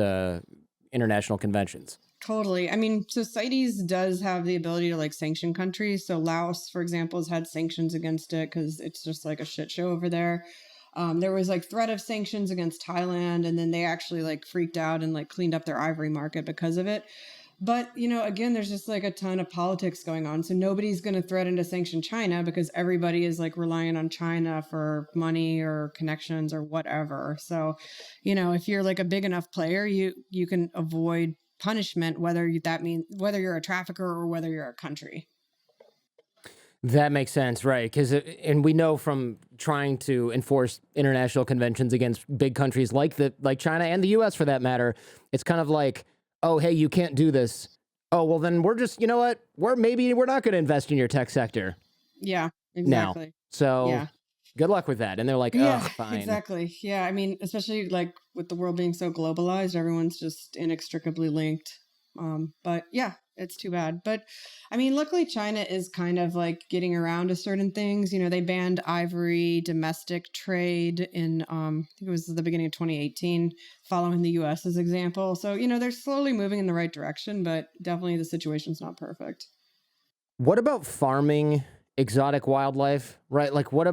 international conventions. Totally. I mean, so CITES does have the ability to like sanction countries. So Laos, for example, has had sanctions against it because it's just like a shit show over there. There was like threat of sanctions against Thailand, and then they actually like freaked out and like cleaned up their ivory market because of it. But, again, there's just like a ton of politics going on. So nobody's going to threaten to sanction China because everybody is like relying on China for money or connections or whatever. So, if you're like a big enough player, you can avoid punishment, whether you're a trafficker or whether you're a country. That makes sense, right? And we know from trying to enforce international conventions against big countries like China and the U.S. for that matter, it's kind of like, oh, hey, you can't do this. Oh, well, then we're just, you know what? We're not going to invest in your tech sector. Yeah, exactly. Now. So good luck with that. And they're like, oh, fine. Exactly. Yeah, I mean, especially like with the world being so globalized, everyone's just inextricably linked. But yeah, it's too bad. But I mean, luckily China is kind of like getting around to certain things. They banned ivory domestic trade in, I think it was the beginning of 2018, following the US's example. So, they're slowly moving in the right direction, but definitely the situation's not perfect. What about farming exotic wildlife, right? Like, what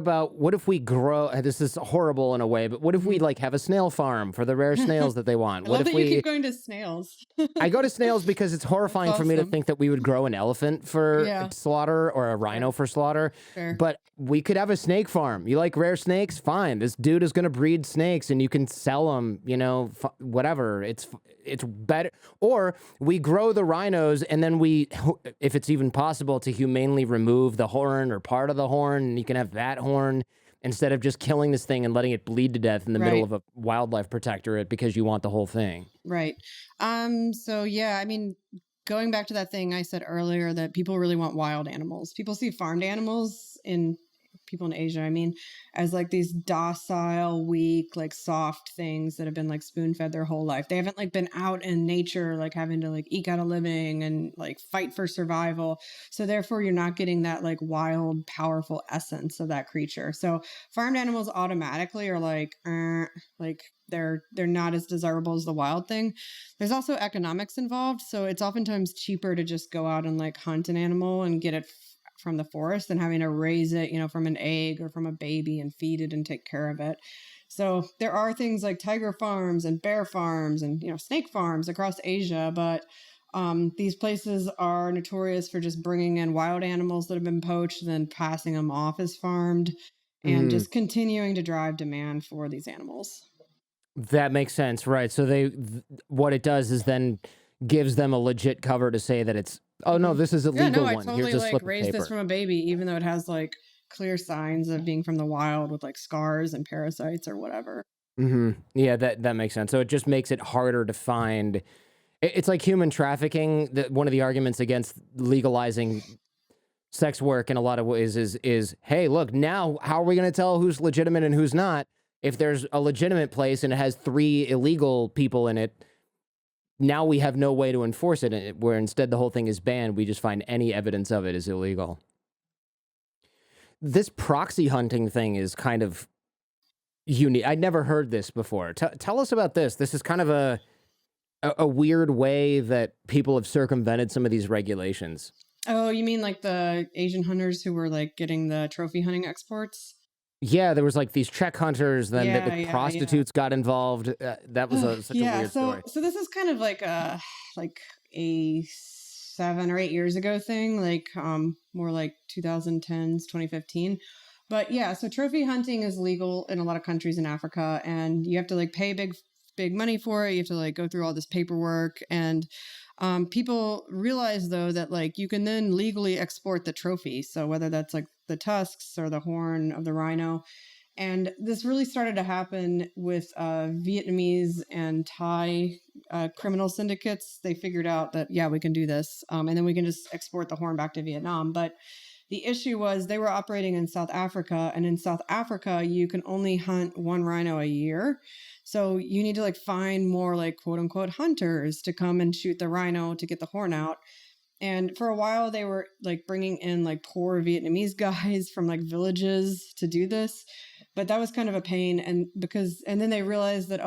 if we grow, this is horrible in a way, but what if we like have a snail farm for the rare snails that they want? What if you keep going to snails? I go to snails because it's horrifying for me to think that we would grow an elephant for slaughter or a rhino for slaughter. Fair. But we could have a snake farm. You like rare snakes? Fine. This dude is going to breed snakes and you can sell them, whatever. It's better. Or we grow the rhinos and then if it's even possible, to humanely remove the horn or part of the horn, and you can have that horn instead of just killing this thing and letting it bleed to death in the middle of a wildlife protectorate because you want the whole thing. Right. So yeah, I mean, going back to that thing I said earlier, that people really want wild animals. People see farmed animals in people in Asia, I mean, as like these docile, weak, like soft things that have been like spoon fed their whole life. They haven't like been out in nature, like having to like eke out a living and like fight for survival. So therefore you're not getting that like wild, powerful essence of that creature. So farmed animals automatically are like they're not as desirable as the wild thing. There's also economics involved, so it's oftentimes cheaper to just go out and like hunt an animal and get it from the forest than having to raise it, from an egg or from a baby and feed it and take care of it. So there are things like tiger farms and bear farms and snake farms across Asia, but these places are notorious for just bringing in wild animals that have been poached and then passing them off as farmed and just continuing to drive demand for these animals. That makes sense, right? So what it does is then gives them a legit cover to say that it's, oh no, this is a legal I one. totally Here's a like slip of raised paper. this from a baby, even though it has like clear signs of being from the wild with like scars and parasites or whatever. Yeah, that makes sense. So it just makes it harder to find. It's like human trafficking. One of the arguments against legalizing sex work in a lot of ways is hey, look, now how are we going to tell who's legitimate and who's not? If there's a legitimate place and it has 3 illegal people in it, now we have no way to enforce it, where instead the whole thing is banned. We just find any evidence of it is illegal. This proxy hunting thing is kind of unique. I'd never heard this before. Tell us about this. This is kind of a weird way that people have circumvented some of these regulations. Oh, you mean like the Asian hunters who were like getting the trophy hunting exports? Yeah, there was like these Czech hunters, then the prostitutes got involved. That was such a weird story. So this is kind of like a 7 or 8 years ago thing, like more like 2010s, 2015. But yeah, so trophy hunting is legal in a lot of countries in Africa, and you have to like pay big money for it. You have to like go through all this paperwork, and people realize though that like you can then legally export the trophy. So whether that's like the tusks or the horn of the rhino. And this really started to happen with Vietnamese and Thai criminal syndicates. They figured out that, yeah, we can do this. And then we can just export the horn back to Vietnam. But the issue was they were operating in South Africa. And in South Africa, you can only hunt 1 rhino a year. So you need to like find more like quote unquote hunters to come and shoot the rhino to get the horn out. And for a while, they were like bringing in like poor Vietnamese guys from like villages to do this. But that was kind of a pain. And then they realized that,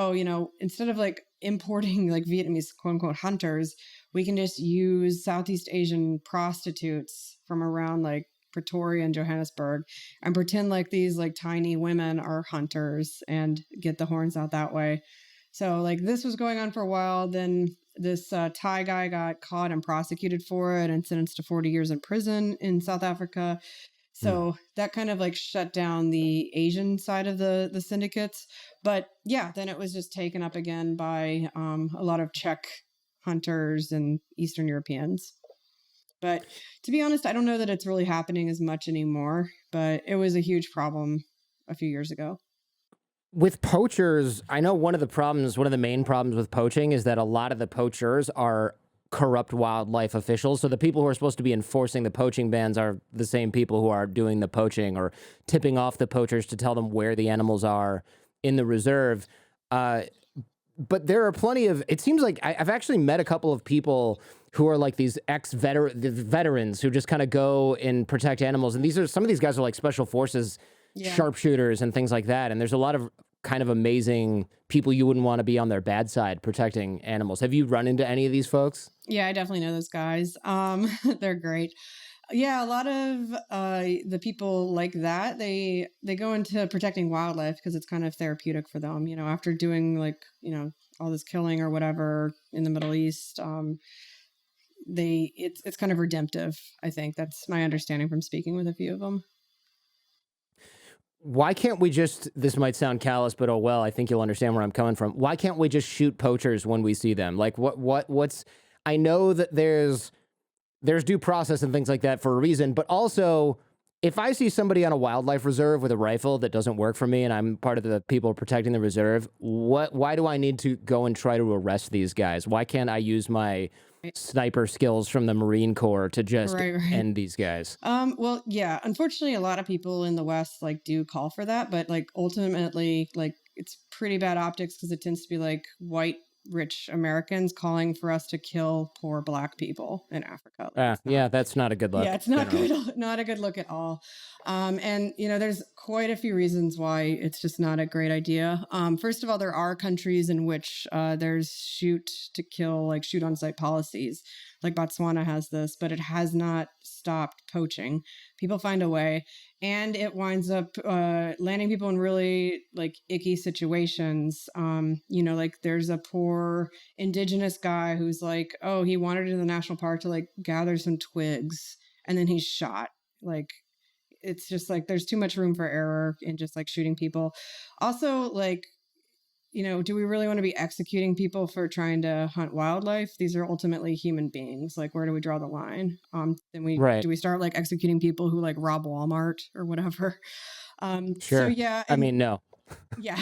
instead of like importing like Vietnamese quote unquote hunters, we can just use Southeast Asian prostitutes from around like Pretoria and Johannesburg and pretend like these like tiny women are hunters and get the horns out that way. So like this was going on for a while. Then this Thai guy got caught and prosecuted for it and sentenced to 40 years in prison in South Africa. So that kind of like shut down the Asian side of the syndicates. But yeah, then it was just taken up again by a lot of Czech hunters and Eastern Europeans. But to be honest, I don't know that it's really happening as much anymore, but it was a huge problem a few years ago. With poachers, I know one of the main problems with poaching is that a lot of the poachers are corrupt wildlife officials. So the people who are supposed to be enforcing the poaching bans are the same people who are doing the poaching or tipping off the poachers to tell them where the animals are in the reserve. But there are plenty of, it seems like I've actually met a couple of people who are like these veterans who just kind of go and protect animals. And some of these guys are like special forces, sharpshooters and things like that. And there's a lot of kind of amazing people you wouldn't want to be on their bad side protecting animals. Have you run into any of these folks? Yeah, I definitely know those guys. They're great. Yeah, a lot of the people like that, they go into protecting wildlife because it's kind of therapeutic for them. After doing like, all this killing or whatever in the Middle East, it's kind of redemptive. I think that's my understanding from speaking with a few of them. Why can't we this might sound callous, but oh well, I think you'll understand where I'm coming from. Why can't we just shoot poachers when we see them? Like I know that there's due process and things like that for a reason, but also If I see somebody on a wildlife reserve with a rifle that doesn't work for me and I'm part of the people protecting the reserve, why do I need to go and try to arrest these guys? Why can't I use my sniper skills from the Marine Corps to just Right, right. end these guys? Well, yeah, unfortunately a lot of people in the West like do call for that, but like ultimately like it's pretty bad optics because it tends to be like white rich Americans calling for us to kill poor black people in Africa. Like it's not. Yeah, that's not a good Yeah, look it's not generally. good, not a good look at all. And you know, there's quite a few reasons why it's just not a great idea. First of all, there are countries in which there's shoot to kill, like shoot on site policies. Like Botswana has this, but it has not stopped poaching. People find a way, and it winds up landing people in really like icky situations. You know, like there's a poor indigenous guy who's like, oh, he wandered into the national park to like gather some twigs, and then he's shot. Like it's just like there's too much room for error in just like shooting people. Also, like, you know, do we really want to be executing people for trying to hunt wildlife? These are ultimately human beings. Like, where do we draw the line? Then we Right. do we start like executing people who like rob Walmart or whatever? So Sure. yeah, I and mean, no. yeah,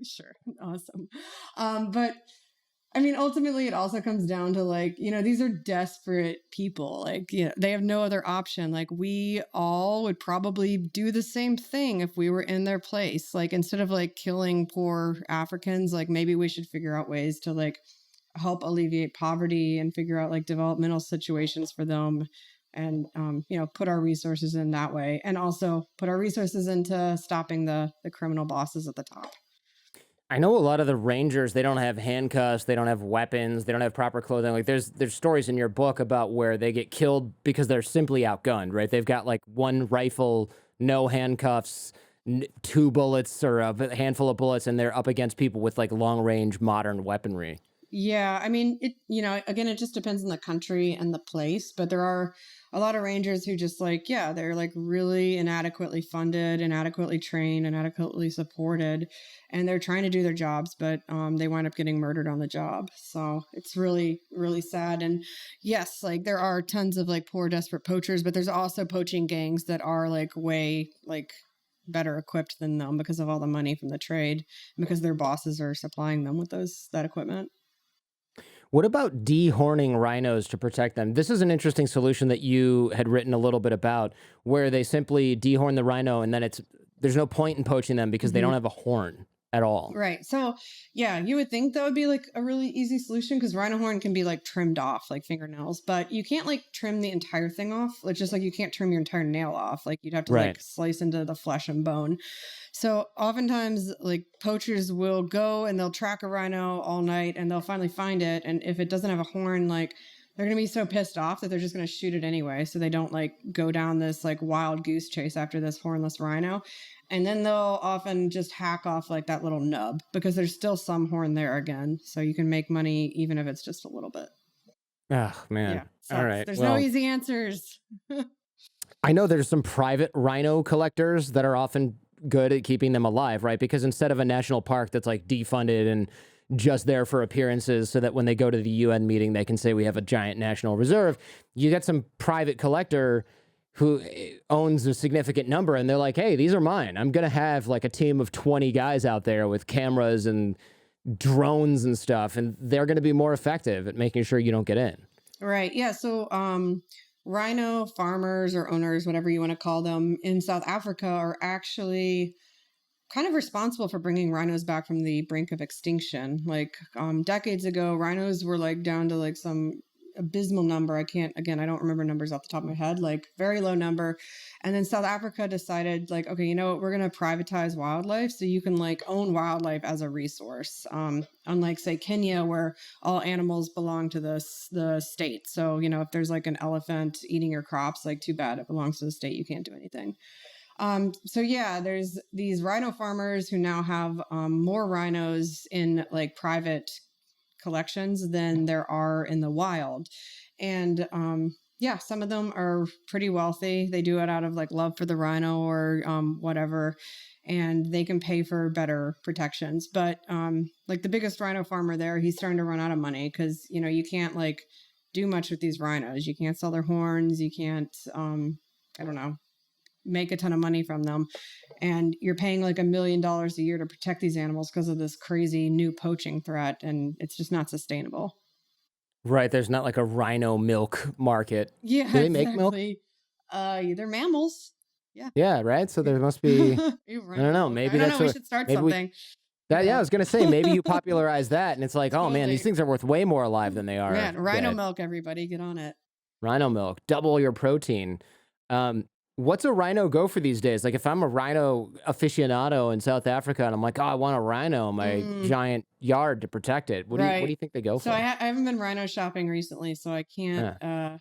sure, awesome. But I mean, ultimately, it also comes down to like, you know, these are desperate people. Like, you know, they have no other option. Like, we all would probably do the same thing if we were in their place. Like, instead of like killing poor Africans, like maybe we should figure out ways to like help alleviate poverty and figure out like developmental situations for them and you know, put our resources in that way, and also put our resources into stopping the criminal bosses at the top. I know a lot of the rangers, they don't have handcuffs, they don't have weapons, they don't have proper clothing. Like there's stories in your book about where they get killed because they're simply outgunned, right? They've got like one rifle, no handcuffs, two bullets or a handful of bullets, and they're up against people with like long range modern weaponry. Yeah, I mean, it, you know, again, it just depends on the country and the place, but there are a lot of rangers who just like, yeah, they're like really inadequately funded, inadequately trained, inadequately supported, and they're trying to do their jobs, but they wind up getting murdered on the job. So it's really, really sad. And yes, like there are tons of like poor, desperate poachers, but there's also poaching gangs that are like way like better equipped than them because of all the money from the trade, because their bosses are supplying them with that equipment. What about dehorning rhinos to protect them? This is an interesting solution that you had written a little bit about, where they simply dehorn the rhino and then there's no point in poaching them because they don't have a horn at all. Right. So, yeah, you would think that would be like a really easy solution because rhino horn can be like trimmed off like fingernails, but you can't like trim the entire thing off. Like just like you can't trim your entire nail off. Like you'd have to Right. like slice into the flesh and bone. So, oftentimes like poachers will go and they'll track a rhino all night and they'll finally find it, and if it doesn't have a horn, like they're going to be so pissed off that they're just going to shoot it anyway, so they don't like go down this like wild goose chase after this hornless rhino. And then they'll often just hack off like that little nub because there's still some horn there again. So you can make money even if it's just a little bit. Oh, Yeah, man. All sucks. right. There's no Well, easy answers. I know there's some private rhino collectors that are often good at keeping them alive, right? Because instead of a national park that's like defunded and just there for appearances so that when they go to the UN meeting, they can say we have a giant national reserve, you get some private collector who owns a significant number and they're like, hey, these are mine. I'm going to have like a team of 20 guys out there with cameras and drones and stuff, and they're going to be more effective at making sure you don't get in. Right. Yeah. So, rhino farmers or owners, whatever you want to call them, in South Africa are actually kind of responsible for bringing rhinos back from the brink of extinction. Like decades ago, rhinos were like down to like some abysmal number. I don't remember numbers off the top of my head, like very low number. And then South Africa decided like, okay, you know what, we're going to privatize wildlife so you can like own wildlife as a resource. Unlike say Kenya, where all animals belong to the state. So, you know, if there's like an elephant eating your crops, like too bad, it belongs to the state. You can't do anything. So yeah, there's these rhino farmers who now have more rhinos in like private collections than there are in the wild. And yeah, some of them are pretty wealthy. They do it out of like love for the rhino or whatever, and they can pay for better protections. But like the biggest rhino farmer there, he's starting to run out of money because, you know, you can't like do much with these rhinos. You can't sell their horns. You can't, I don't know, make a ton of money from them. And you're paying like $1 million a year to protect these animals because of this crazy new poaching threat. And it's just not sustainable. Right. There's not like a rhino milk market. Yeah, Do they make milk? exactly. They're mammals. Yeah. Yeah, right. So there must be, I don't Rhino know, milk. I maybe don't know. that's We what, should start maybe we, something. that, yeah, I Yeah. was going to say, maybe you popularize that and it's like, oh man, these Totally. things are worth way more alive than they are Yeah. Rhino dead. milk, everybody. Get on it. Rhino milk, double your protein. Um, what's a rhino go for these days? Like if I'm a rhino aficionado in South Africa and I'm like, oh, I want a rhino in my Mm, giant yard to protect it. What do right. you think they go So for? I haven't been rhino shopping recently, so I can't,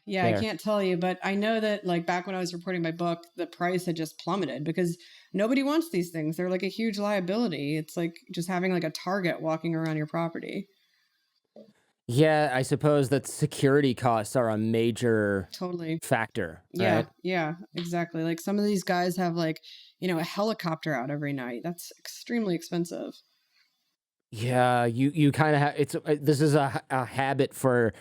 Yeah, I fair. can't tell you, but I know that like back when I was reporting my book, the price had just plummeted because nobody wants these things. They're like a huge liability. It's like just having like a target walking around your property. Yeah, I suppose that security costs are a major Totally. factor, Yeah, right? yeah, exactly. Like some of these guys have like, a helicopter out every night. That's extremely expensive. Yeah, you kind of have this is a habit for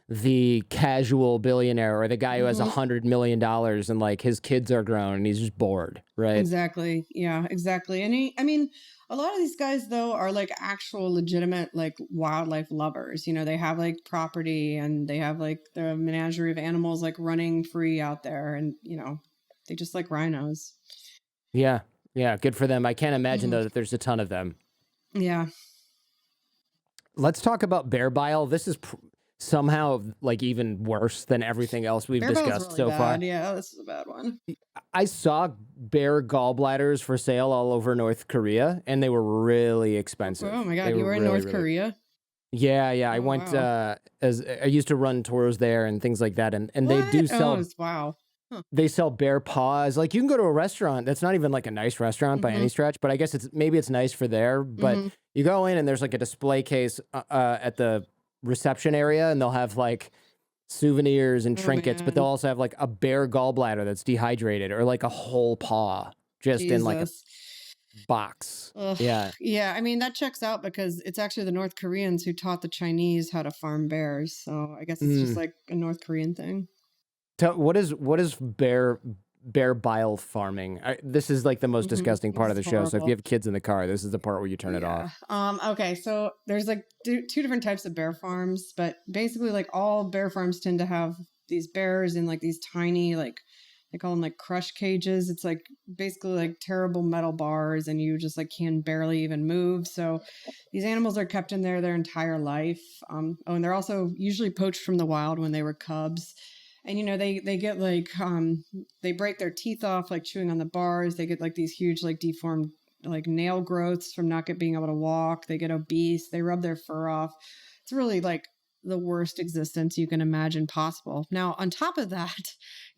the casual billionaire or the guy who has Hmm. $100 million and like his kids are grown and he's just bored, right? Exactly. Yeah, exactly. And I mean, a lot of these guys though are like actual legitimate like wildlife lovers. They have like property and they have like the menagerie of animals like running free out there and they just like rhinos. Yeah, yeah, good for them. I can't imagine Hmm. though that there's a ton of them. Yeah. Let's talk about bear bile. This is somehow like even worse than everything else we've Bear bill's discussed really so far. bad. Yeah, this is a bad one. I saw bear gallbladders for sale all over North Korea, and they were really expensive. Oh my They God, you were were in really, North really. Korea? Yeah, yeah. I Oh went wow. as I used to run tours there and things like that, and they do What? Oh, sell wow. Huh. they sell bear paws. Like you can go to a restaurant that's not even like a nice restaurant by Mm-hmm. any stretch, but I guess it's nice for there. But Mm-hmm. you go in and there's like a display case at the reception area, and they'll have like souvenirs and Oh trinkets, but they'll man. also have like a bear gallbladder that's dehydrated or like a whole paw just in like a Jesus. box. Ugh. Yeah. Yeah, I mean that checks out because it's actually the North Koreans who taught the Chinese how to farm bears. So I guess it's just Mm. like a North Korean thing. What is bear bile farming? This is like the most Hmm. disgusting part This of is the show. So if you horrible. have kids in the car, this is the part where you turn it Yeah. off. Okay. So there's like two different types of bear farms, but basically, like all bear farms tend to have these bears in like these tiny, like they call them like crush cages. It's like basically like terrible metal bars, and you just like can barely even move. So these animals are kept in there their entire life. And they're also usually poached from the wild when they were cubs. And they get like they break their teeth off like chewing on the bars. They get like these huge like deformed like nail growths from not being able to walk. They get obese. They rub their fur off. It's really like the worst existence you can imagine possible. Now, on top of that,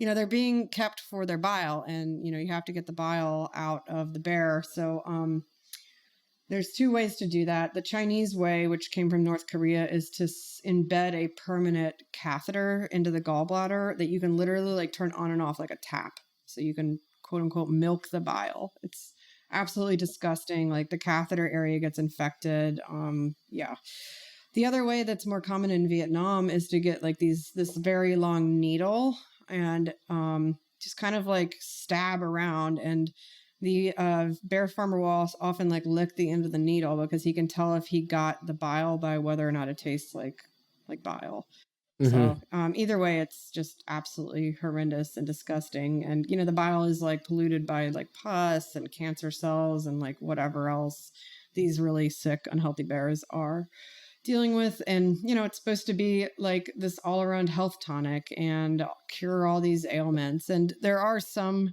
they're being kept for their bile, and you have to get the bile out of the bear. So, there's two ways to do that. The Chinese way, which came from North Korea, is to embed a permanent catheter into the gallbladder that you can literally like turn on and off like a tap. So you can quote unquote milk the bile. It's absolutely disgusting. Like the catheter area gets infected. Yeah. The other way that's more common in Vietnam is to get like this very long needle and just kind of like stab around, and the bear farmer will often like lick the end of the needle because he can tell if he got the bile by whether or not it tastes like bile. Hmm. So either way, it's just absolutely horrendous and disgusting. And the bile is like polluted by like pus and cancer cells and like whatever else these really sick, unhealthy bears are dealing with. And it's supposed to be like this all around health tonic and cure all these ailments. And there are some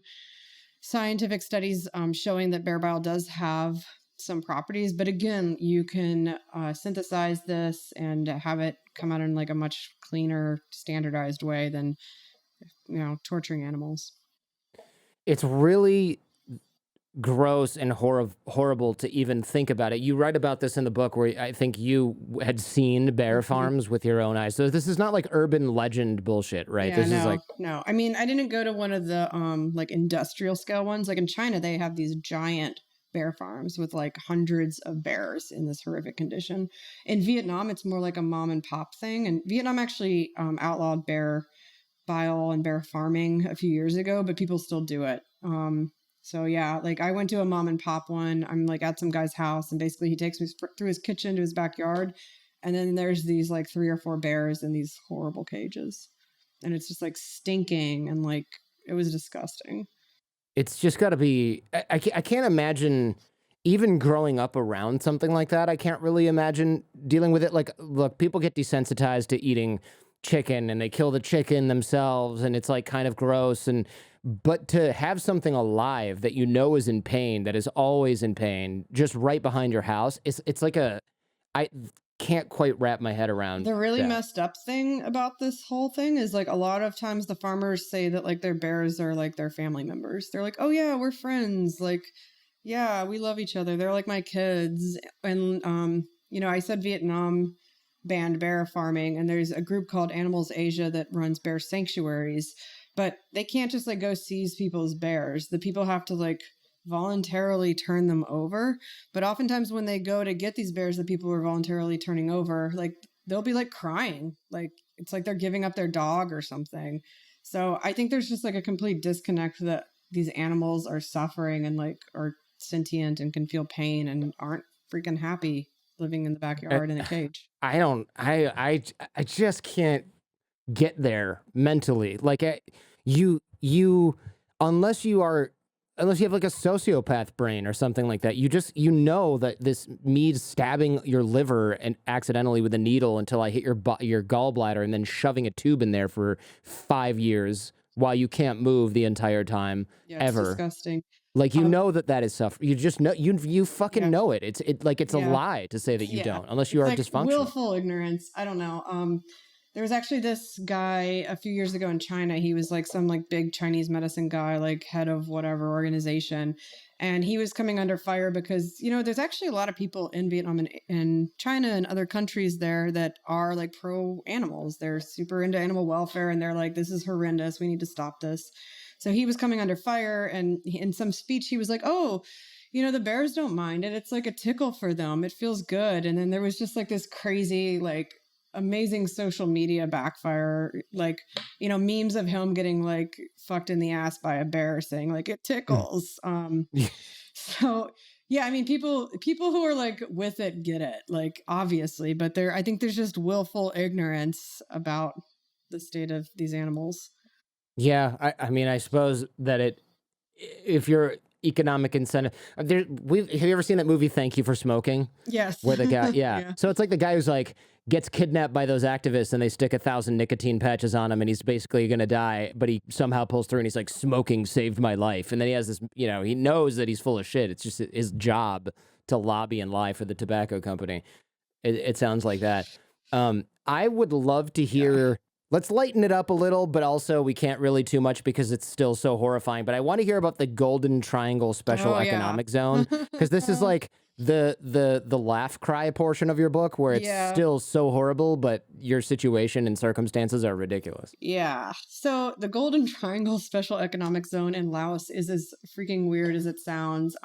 scientific studies showing that bear bile does have some properties, but again, you can synthesize this and have it come out in like a much cleaner, standardized way than torturing animals. It's really gross and horrible to even think about it. You write about this in the book where I think you had seen bear Hmm. farms with your own eyes. So this is not like urban legend bullshit, right? Yeah, This is no, like, no. I mean, I didn't go to one of the like industrial scale ones. Like in China, they have these giant bear farms with like hundreds of bears in this horrific condition. In Vietnam, it's more like a mom and pop thing. And Vietnam actually outlawed bear Bile and bear farming a few years ago, but people still do it. So yeah, like I went to a mom and pop one. I'm like at some guy's house, and basically he takes me through his kitchen to his backyard, and then there's these like 3 or 4 bears in these horrible cages, and it's just like stinking, and like it was disgusting. It's just got to be. I can't imagine even growing up around something like that. I can't really imagine dealing with it. Like, look, people get desensitized to eating chicken and they kill the chicken themselves, and it's like kind of gross. But to have something alive that you know is in pain, that is always in pain, just right behind your house, it's like I can't quite wrap my head around The really that. messed up thing about this whole thing is like a lot of times the farmers say that like their bears are like their family members. They're like, oh yeah, we're friends. Like, yeah, we love each other. They're like my kids. And, I said Vietnam banned bear farming, and there's a group called Animals Asia that runs bear sanctuaries, but they can't just like go seize people's bears. The people have to like voluntarily turn them over. But oftentimes when they go to get these bears that people are voluntarily turning over, like they'll be like crying. Like it's like they're giving up their dog or something. So I think there's just like a complete disconnect that these animals are suffering and like are sentient and can feel pain and aren't freaking happy living in the backyard in a cage. I just can't get there mentally. Like you unless you have like a sociopath brain or something like that, you know that this me stabbing your liver and accidentally with a needle until I hit your gallbladder and then shoving a tube in there for 5 years while you can't move the entire time ever. It's disgusting. Like you know that is suffering. You just know you fucking Yeah. know it. It's a lie to say that you don't, unless you are It's like dysfunctional. willful ignorance. I don't know. There was actually this guy a few years ago in China. He was like some like big Chinese medicine guy, like head of whatever organization. And he was coming under fire because, there's actually a lot of people in Vietnam and China and other countries there that are like pro animals. They're super into animal welfare, and they're like, this is horrendous. We need to stop this. So he was coming under fire, and in some speech, he was like, oh, the bears don't mind it. It's like a tickle for them. It feels good. And then there was just like this crazy, like amazing social media backfire, like, memes of him getting like fucked in the ass by a bear saying like it tickles. So yeah, I mean, people who are like with it get it, like obviously, but I think there's just willful ignorance about the state of these animals. Yeah, I mean, I suppose that if you're economic incentive, have you ever seen that movie Thank You for Smoking? Yes. Where the guy, Yeah. So it's like the guy who's like gets kidnapped by those activists and they stick 1,000 nicotine patches on him and he's basically gonna die, but he somehow pulls through and he's like, smoking saved my life. And then he has this, he knows that he's full of shit. It's just his job to lobby and lie for the tobacco company. It sounds like that. I would love to hear. Let's lighten it up a little, but also we can't really too much because it's still so horrifying. But I want to hear about the Golden Triangle Special Economic Zone, because this is like the laugh cry portion of your book where it's still so horrible, but your situation and circumstances are ridiculous. Yeah. So the Golden Triangle Special Economic Zone in Laos is as freaking weird as it sounds.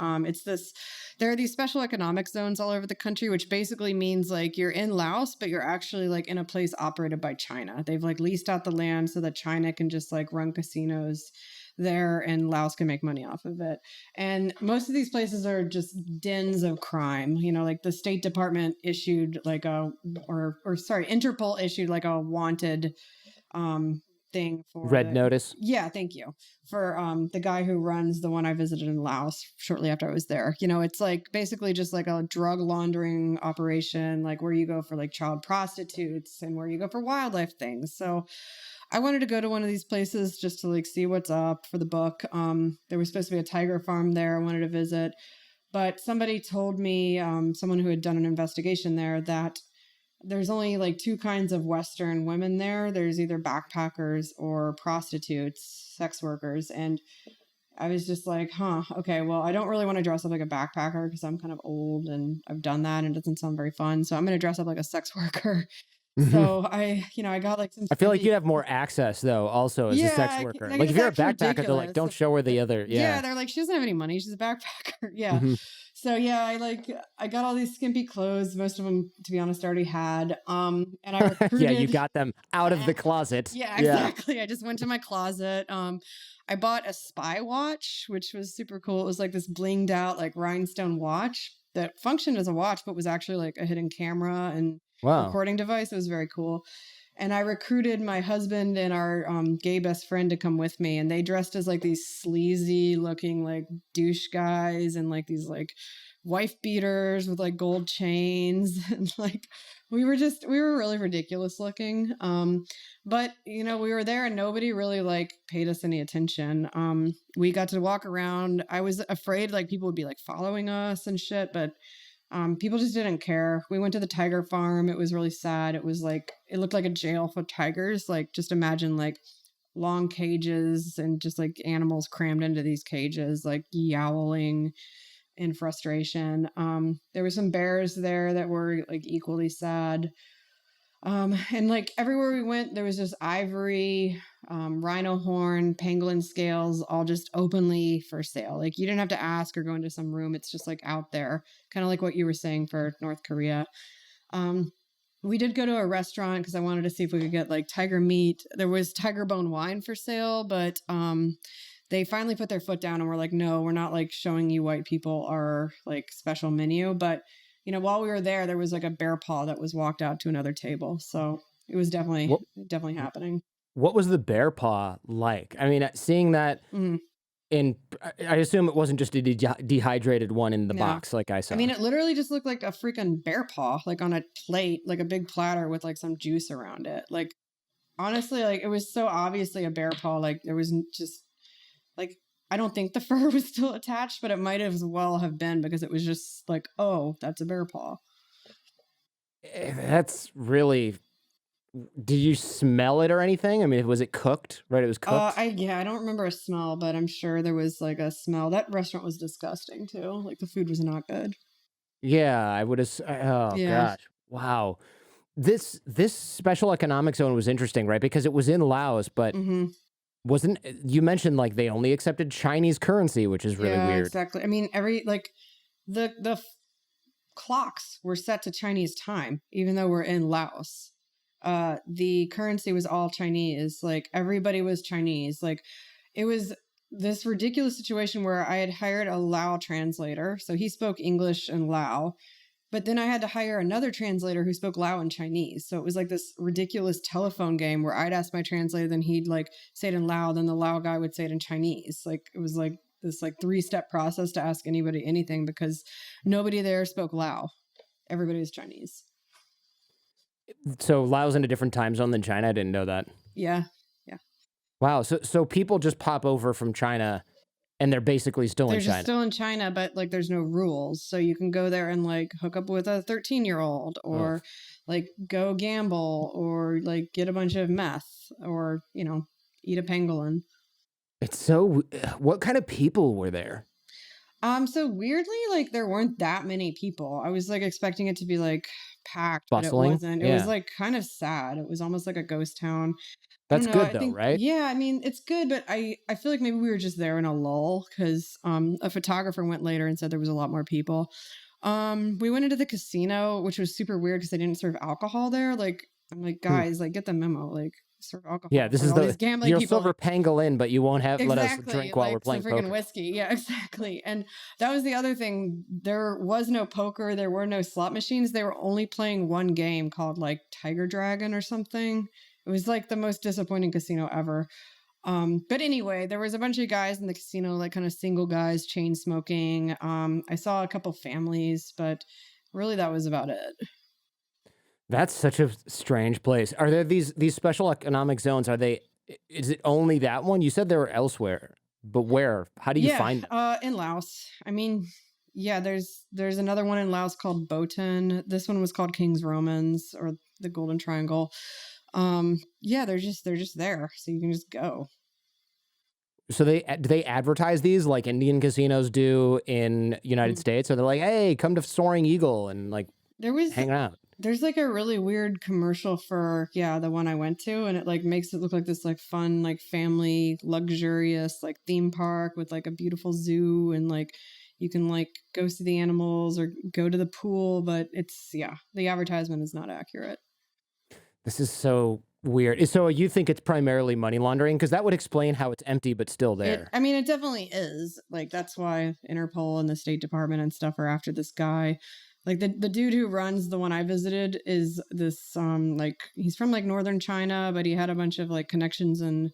There are these special economic zones all over the country, which basically means like you're in Laos, but you're actually like in a place operated by China. They've like leased out the land so that China can just like run casinos there and Laos can make money off of it. And most of these places are just dens of crime. Like the State Department issued like Interpol issued like a wanted thing for Red notice. Yeah, thank you. For the guy who runs the one I visited in Laos shortly after I was there. It's like basically just like a drug laundering operation, like where you go for like child prostitutes and where you go for wildlife things. So I wanted to go to one of these places just to like see what's up for the book. There was supposed to be a tiger farm there I wanted to visit, but somebody told me, someone who had done an investigation there, that there's only like 2 kinds of Western women there. There's either backpackers or prostitutes, sex workers. And I was just like, okay, well, I don't really want to dress up like a backpacker because I'm kind of old and I've done that and it doesn't sound very fun. So I'm going to dress up like a sex worker. So I got like some. I feel like you'd have more access though, also as a sex worker. Like if you're a backpacker, they're like, don't show her the other. Yeah, they're like, she doesn't have any money. She's a backpacker. Yeah. So yeah, I got all these skimpy clothes. Most of them, to be honest, I already had. And I Yeah, you recruited. got them out of the closet. Yeah, Yeah. exactly. I just went to my closet. I bought a spy watch, which was super cool. It was like this blinged out like rhinestone watch that functioned as a watch, but was actually like a hidden camera and Wow. recording device. It was very cool. And I recruited my husband and our gay best friend to come with me, and they dressed as like these sleazy looking like douche guys and like these like wife beaters with like gold chains and like we were really ridiculous looking. But you know, we were there and nobody really like paid us any attention. We got to walk around. I was afraid like people would be like following us and shit, but people just didn't care. We went to the tiger farm. It was really sad. It was like, it looked like a jail for tigers. Like, just imagine like long cages and just like animals crammed into these cages, like yowling in frustration. There were some bears there that were like equally sad. And like everywhere we went, there was just ivory, rhino horn, pangolin scales, all just openly for sale. Like you didn't have to ask or go into some room. It's just like out there, kind of like what you were saying for North Korea. We did go to a restaurant because I wanted to see if we could get like tiger meat. There was tiger bone wine for sale, but they finally put their foot down and were like, no, we're not like showing you white people our like special menu. But you know, while we were there was like a bear paw that was walked out to another table. So it was What definitely happening. what was the bear paw like? I mean, seeing that Mm, in, I assume it wasn't just a dehydrated one in the no. box like I I saw. mean, it literally just looked like a freaking bear paw, like on a plate, like a big platter with like some juice around it. Like, honestly, like it was so obviously a bear paw. Like, there was just like, I don't think the fur was still attached, but it might as well have been because it was just like, oh, that's a bear paw. That's really. Did you smell it or anything? I mean, was it cooked? Right, it was cooked. I don't remember a smell, but I'm sure there was like a smell. That restaurant was disgusting too. Like the food was not good. Yeah, I would have. Oh Yeah. gosh, wow. This special economic zone was interesting, right? Because it was in Laos, but Mm-hmm. wasn't you mentioned like they only accepted Chinese currency, which is really Yeah, weird. exactly. I mean, every like the clocks were set to Chinese time, even though we're in Laos. The currency was all Chinese. Like everybody was Chinese. Like it was this ridiculous situation where I had hired a Lao translator, so he spoke English and Lao. But then I had to hire another translator who spoke Lao and Chinese. So it was like this ridiculous telephone game where I'd ask my translator, then he'd like say it in Lao, then the Lao guy would say it in Chinese. Like it was like this like 3-step process to ask anybody anything because nobody there spoke Lao. Everybody was Chinese. So Laos in a different time zone than China. I didn't know that. Yeah. Yeah. Wow. So people just pop over from China, and they're basically still They're in just China. still in China, but like there's no rules. So you can go there and like hook up with a 13-year-old Ugh. or like go gamble or like get a bunch of meth or, you know, eat a pangolin. It's so. What kind of people were there? So weirdly, like there weren't that many people. I was like expecting it to be like packed, but it Bustling. wasn't. It was Yeah, like kind of sad. It was almost like a ghost town. I don't that's know. good I though, think right? yeah, I mean it's good, but I feel like maybe we were just there in a lull because a photographer went later and said there was a lot more people. We went into the casino, which was super weird because they didn't serve alcohol there. Like I'm like, Hmm. guys, like get the memo. Like serve Yeah, alcohol this for is all these the gambling you'll people. silver Like pangolin, but you won't have let us exactly, drink while we're like some playing freaking poker. whiskey. Yeah, exactly. And that was the other thing. There was no poker. There were no slot machines. They were only playing one game called like Tiger Dragon or something. It was like the most disappointing casino ever. But anyway, there was a bunch of guys in the casino, like kind of single guys, chain smoking. I saw a couple families, but really that was about it. That's such a strange place. Are there these special economic zones? Are they? Is it only that one? You said they were elsewhere, but where? How do you Yeah, find them? in Laos. I mean, yeah, there's another one in Laos called Botan. This one was called King's Romans or the Golden Triangle. Yeah, they're just there, so you can just go. So do they advertise these like Indian casinos do in United Mm. States? Or they're like, hey, come to Soaring Eagle and like There was hang out. there's like a really weird commercial for the one I went to, and it like makes it look like this like fun like family luxurious like theme park with like a beautiful zoo and like you can like go see the animals or go to the pool, but it's, yeah, the advertisement is not accurate. This is so weird. So you think it's primarily money laundering? Because that would explain how it's empty but still there. I mean, it definitely is. Like, that's why Interpol and the State Department and stuff are after this guy. Like the dude who runs the one I visited is this like he's from like northern China, but he had a bunch of like connections in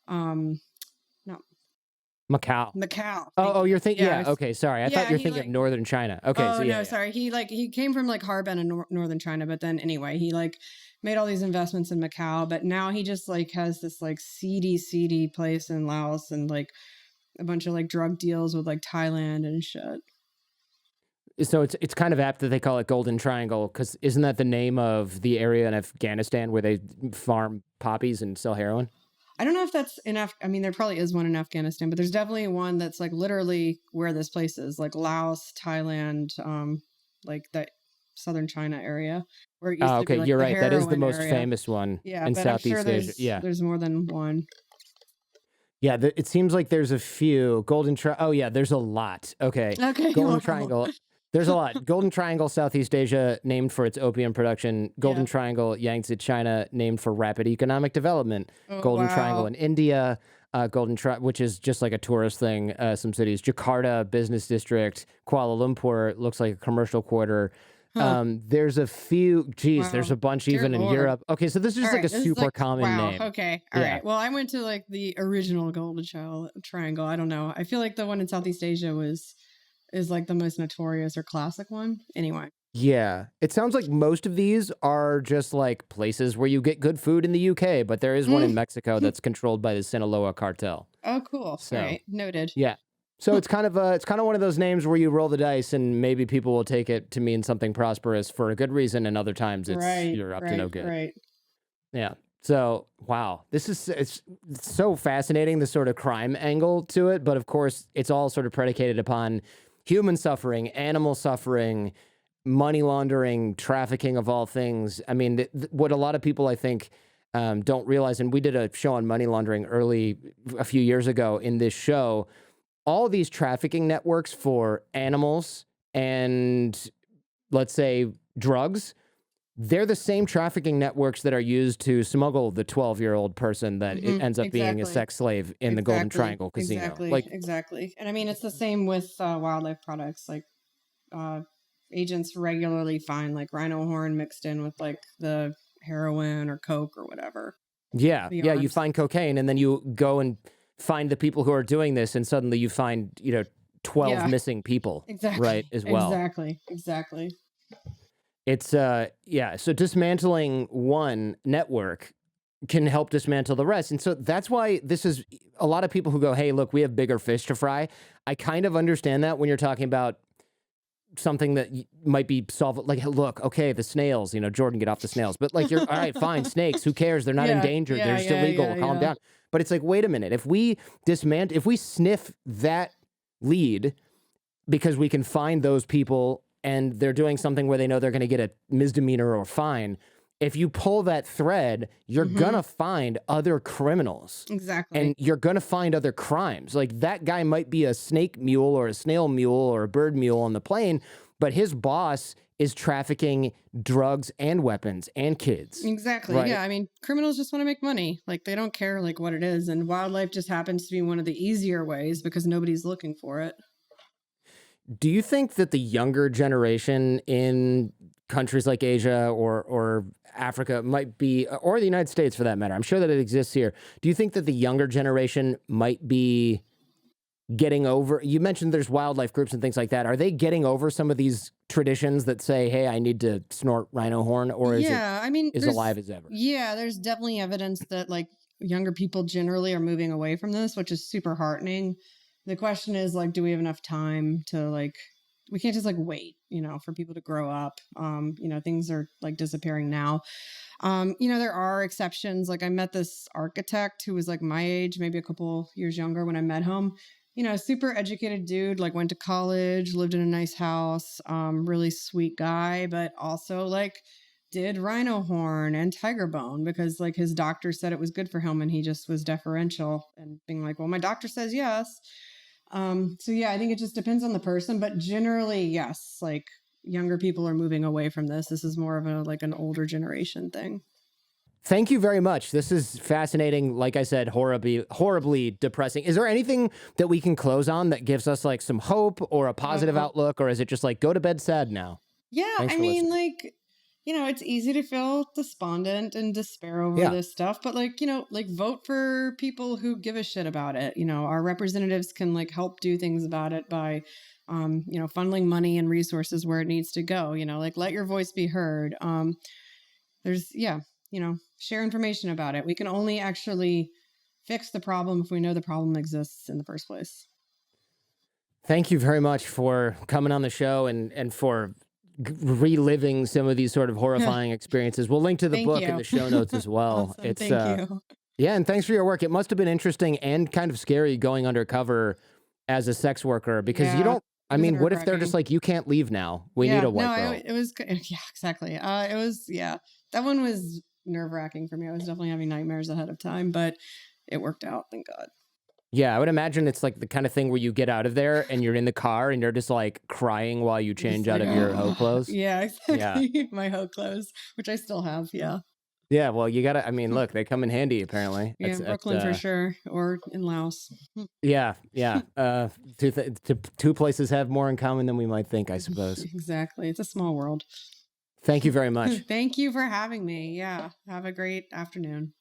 not Macau. Macau. Oh, you're thinking, yeah, it's- okay, sorry. I yeah, thought you're he, thinking like- of northern China. Okay, Oh so yeah, no, yeah. sorry. He came from like Harbin in northern China, but then anyway, he like made all these investments in Macau, but now he just like has this like seedy place in Laos and like a bunch of like drug deals with like Thailand and shit. So it's kind of apt that they call it Golden Triangle, because isn't that the name of the area in Afghanistan where they farm poppies and sell heroin? I don't know if that's in I mean, there probably is one in Afghanistan, but there's definitely one that's like literally where this place is, like Laos, Thailand, like that southern China area where it used to be Okay, like you're the right. That is the heroin most area. famous one Yeah, in but I'm Southeast sure Asia. Yeah, there's more than one. yeah. It seems like there's a few Oh yeah, there's a lot. Okay, Okay, Golden well, Triangle. There's a lot. Golden Triangle, Southeast Asia, named for its opium production. Golden Yeah. Triangle, Yangtze, China, named for rapid economic development. Oh, Golden wow. Triangle in India, which is just like a tourist thing. Some cities, Jakarta business district, Kuala Lumpur looks like a commercial quarter. Huh. There's a few. Geez, Wow. there's a bunch Dear even in Lord. Europe. Okay, so this is just All like right, a this is, super like, common wow. name. Okay. All Yeah. right. Well, I went to like the original Golden Triangle. I don't know. I feel like the one in Southeast Asia is like the most notorious or classic one. Anyway. Yeah, it sounds like most of these are just like places where you get good food in the UK, but there is one in Mexico that's controlled by the Sinaloa cartel. Oh, cool. So, All right. Noted. yeah. So it's kind of one of those names where you roll the dice and maybe people will take it to mean something prosperous for a good reason, and other times you're up to no good. Right. Yeah. So, wow, it's so fascinating, the sort of crime angle to it, but of course it's all sort of predicated upon human suffering, animal suffering, money laundering, trafficking of all things. I mean, what a lot of people, I think, don't realize, and we did a show on money laundering a few years ago in this show, all these trafficking networks for animals and, let's say, drugs, they're the same trafficking networks that are used to smuggle the 12-year-old person that ends up being a sex slave in the Golden Triangle casino. Exactly. And I mean, it's the same with wildlife products. Like agents regularly find like Rhino Horn mixed in with like the heroin or coke or whatever. Yeah, The you arms. find cocaine, and then you go and find the people who are doing this, and suddenly you find 12 Yeah. missing people, Exactly. right? As well. Exactly. It's so dismantling one network can help dismantle the rest. And so that's why this is a lot of people who go, hey, look, we have bigger fish to fry. I kind of understand that when you're talking about something that might be solved. Like, look, okay, the snails, Jordan, get off the snails. But like, all right, fine, snakes, who cares? They're not Yeah, endangered. yeah, They're just yeah, illegal. yeah, Calm yeah. down. But it's like, wait a minute. If we sniff that lead because we can find those people and they're doing something where they know they're going to get a misdemeanor or fine, if you pull that thread, you're going to find other criminals. Exactly. And you're going to find other crimes. Like, that guy might be a snake mule or a snail mule or a bird mule on the plane, but his boss is trafficking drugs and weapons and kids. Exactly. Right? Yeah. I mean, criminals just want to make money. Like, they don't care like what it is. And wildlife just happens to be one of the easier ways because nobody's looking for it. Do you think that the younger generation in countries like Asia or Africa might be, or the United States for that matter, I'm sure that it exists here. Do you think that the younger generation might be getting over, you mentioned there's wildlife groups and things like that. Are they getting over some of these traditions that say, hey, I need to snort rhino horn, or is it alive as ever? Yeah, there's definitely evidence that like younger people generally are moving away from this, which is super heartening. The question is like, do we have enough time to like, we can't just like wait, for people to grow up. Things are like disappearing now. There are exceptions. Like, I met this architect who was like my age, maybe a couple years younger when I met him. Super educated dude, like went to college, lived in a nice house, really sweet guy, but also like did rhino horn and tiger bone because like his doctor said it was good for him and he just was deferential and being like, well, my doctor says yes. So yeah, I think it just depends on the person, but generally, yes, like younger people are moving away from this. This is more of a like an older generation thing. Thank you very much. This is fascinating. Like I said, horribly depressing. Is there anything that we can close on that gives us like some hope or a positive outlook, or is it just like go to bed sad now? Yeah, Thanks I for mean, listening. like, it's easy to feel despondent and despair over this stuff, but like, like vote for people who give a shit about it. Our representatives can like help do things about it by, funneling money and resources where it needs to go. Like let your voice be heard. Yeah, share information about it. We can only actually fix the problem if we know the problem exists in the first place. Thank you very much for coming on the show and for reliving some of these sort of horrifying experiences. We'll link to the Thank book in you. the show notes as well. Awesome. Thank you. Yeah, and thanks for your work. It must have been interesting and kind of scary going undercover as a sex worker because you Yeah, don't. I it was mean, what if they're nerve-wracking. just like, you can't leave now? We need Yeah, a white no, girl. it was, yeah, exactly. It was, yeah, that one was nerve-wracking for me. I was definitely having nightmares ahead of time, but it worked out, thank God. Yeah, I would imagine it's like the kind of thing where you get out of there and you're in the car and you're just like crying while you change out of your hoe clothes. Yeah, Yeah. exactly. My hoe clothes, which I still have. Yeah. Yeah, well, you gotta. I mean, look, they come in handy apparently. Yeah, That's Brooklyn for sure, or in Laos. Yeah, yeah. Two places have more in common than we might think, I suppose. Exactly. It's a small world. Thank you very much. Thank you for having me. Yeah. Have a great afternoon.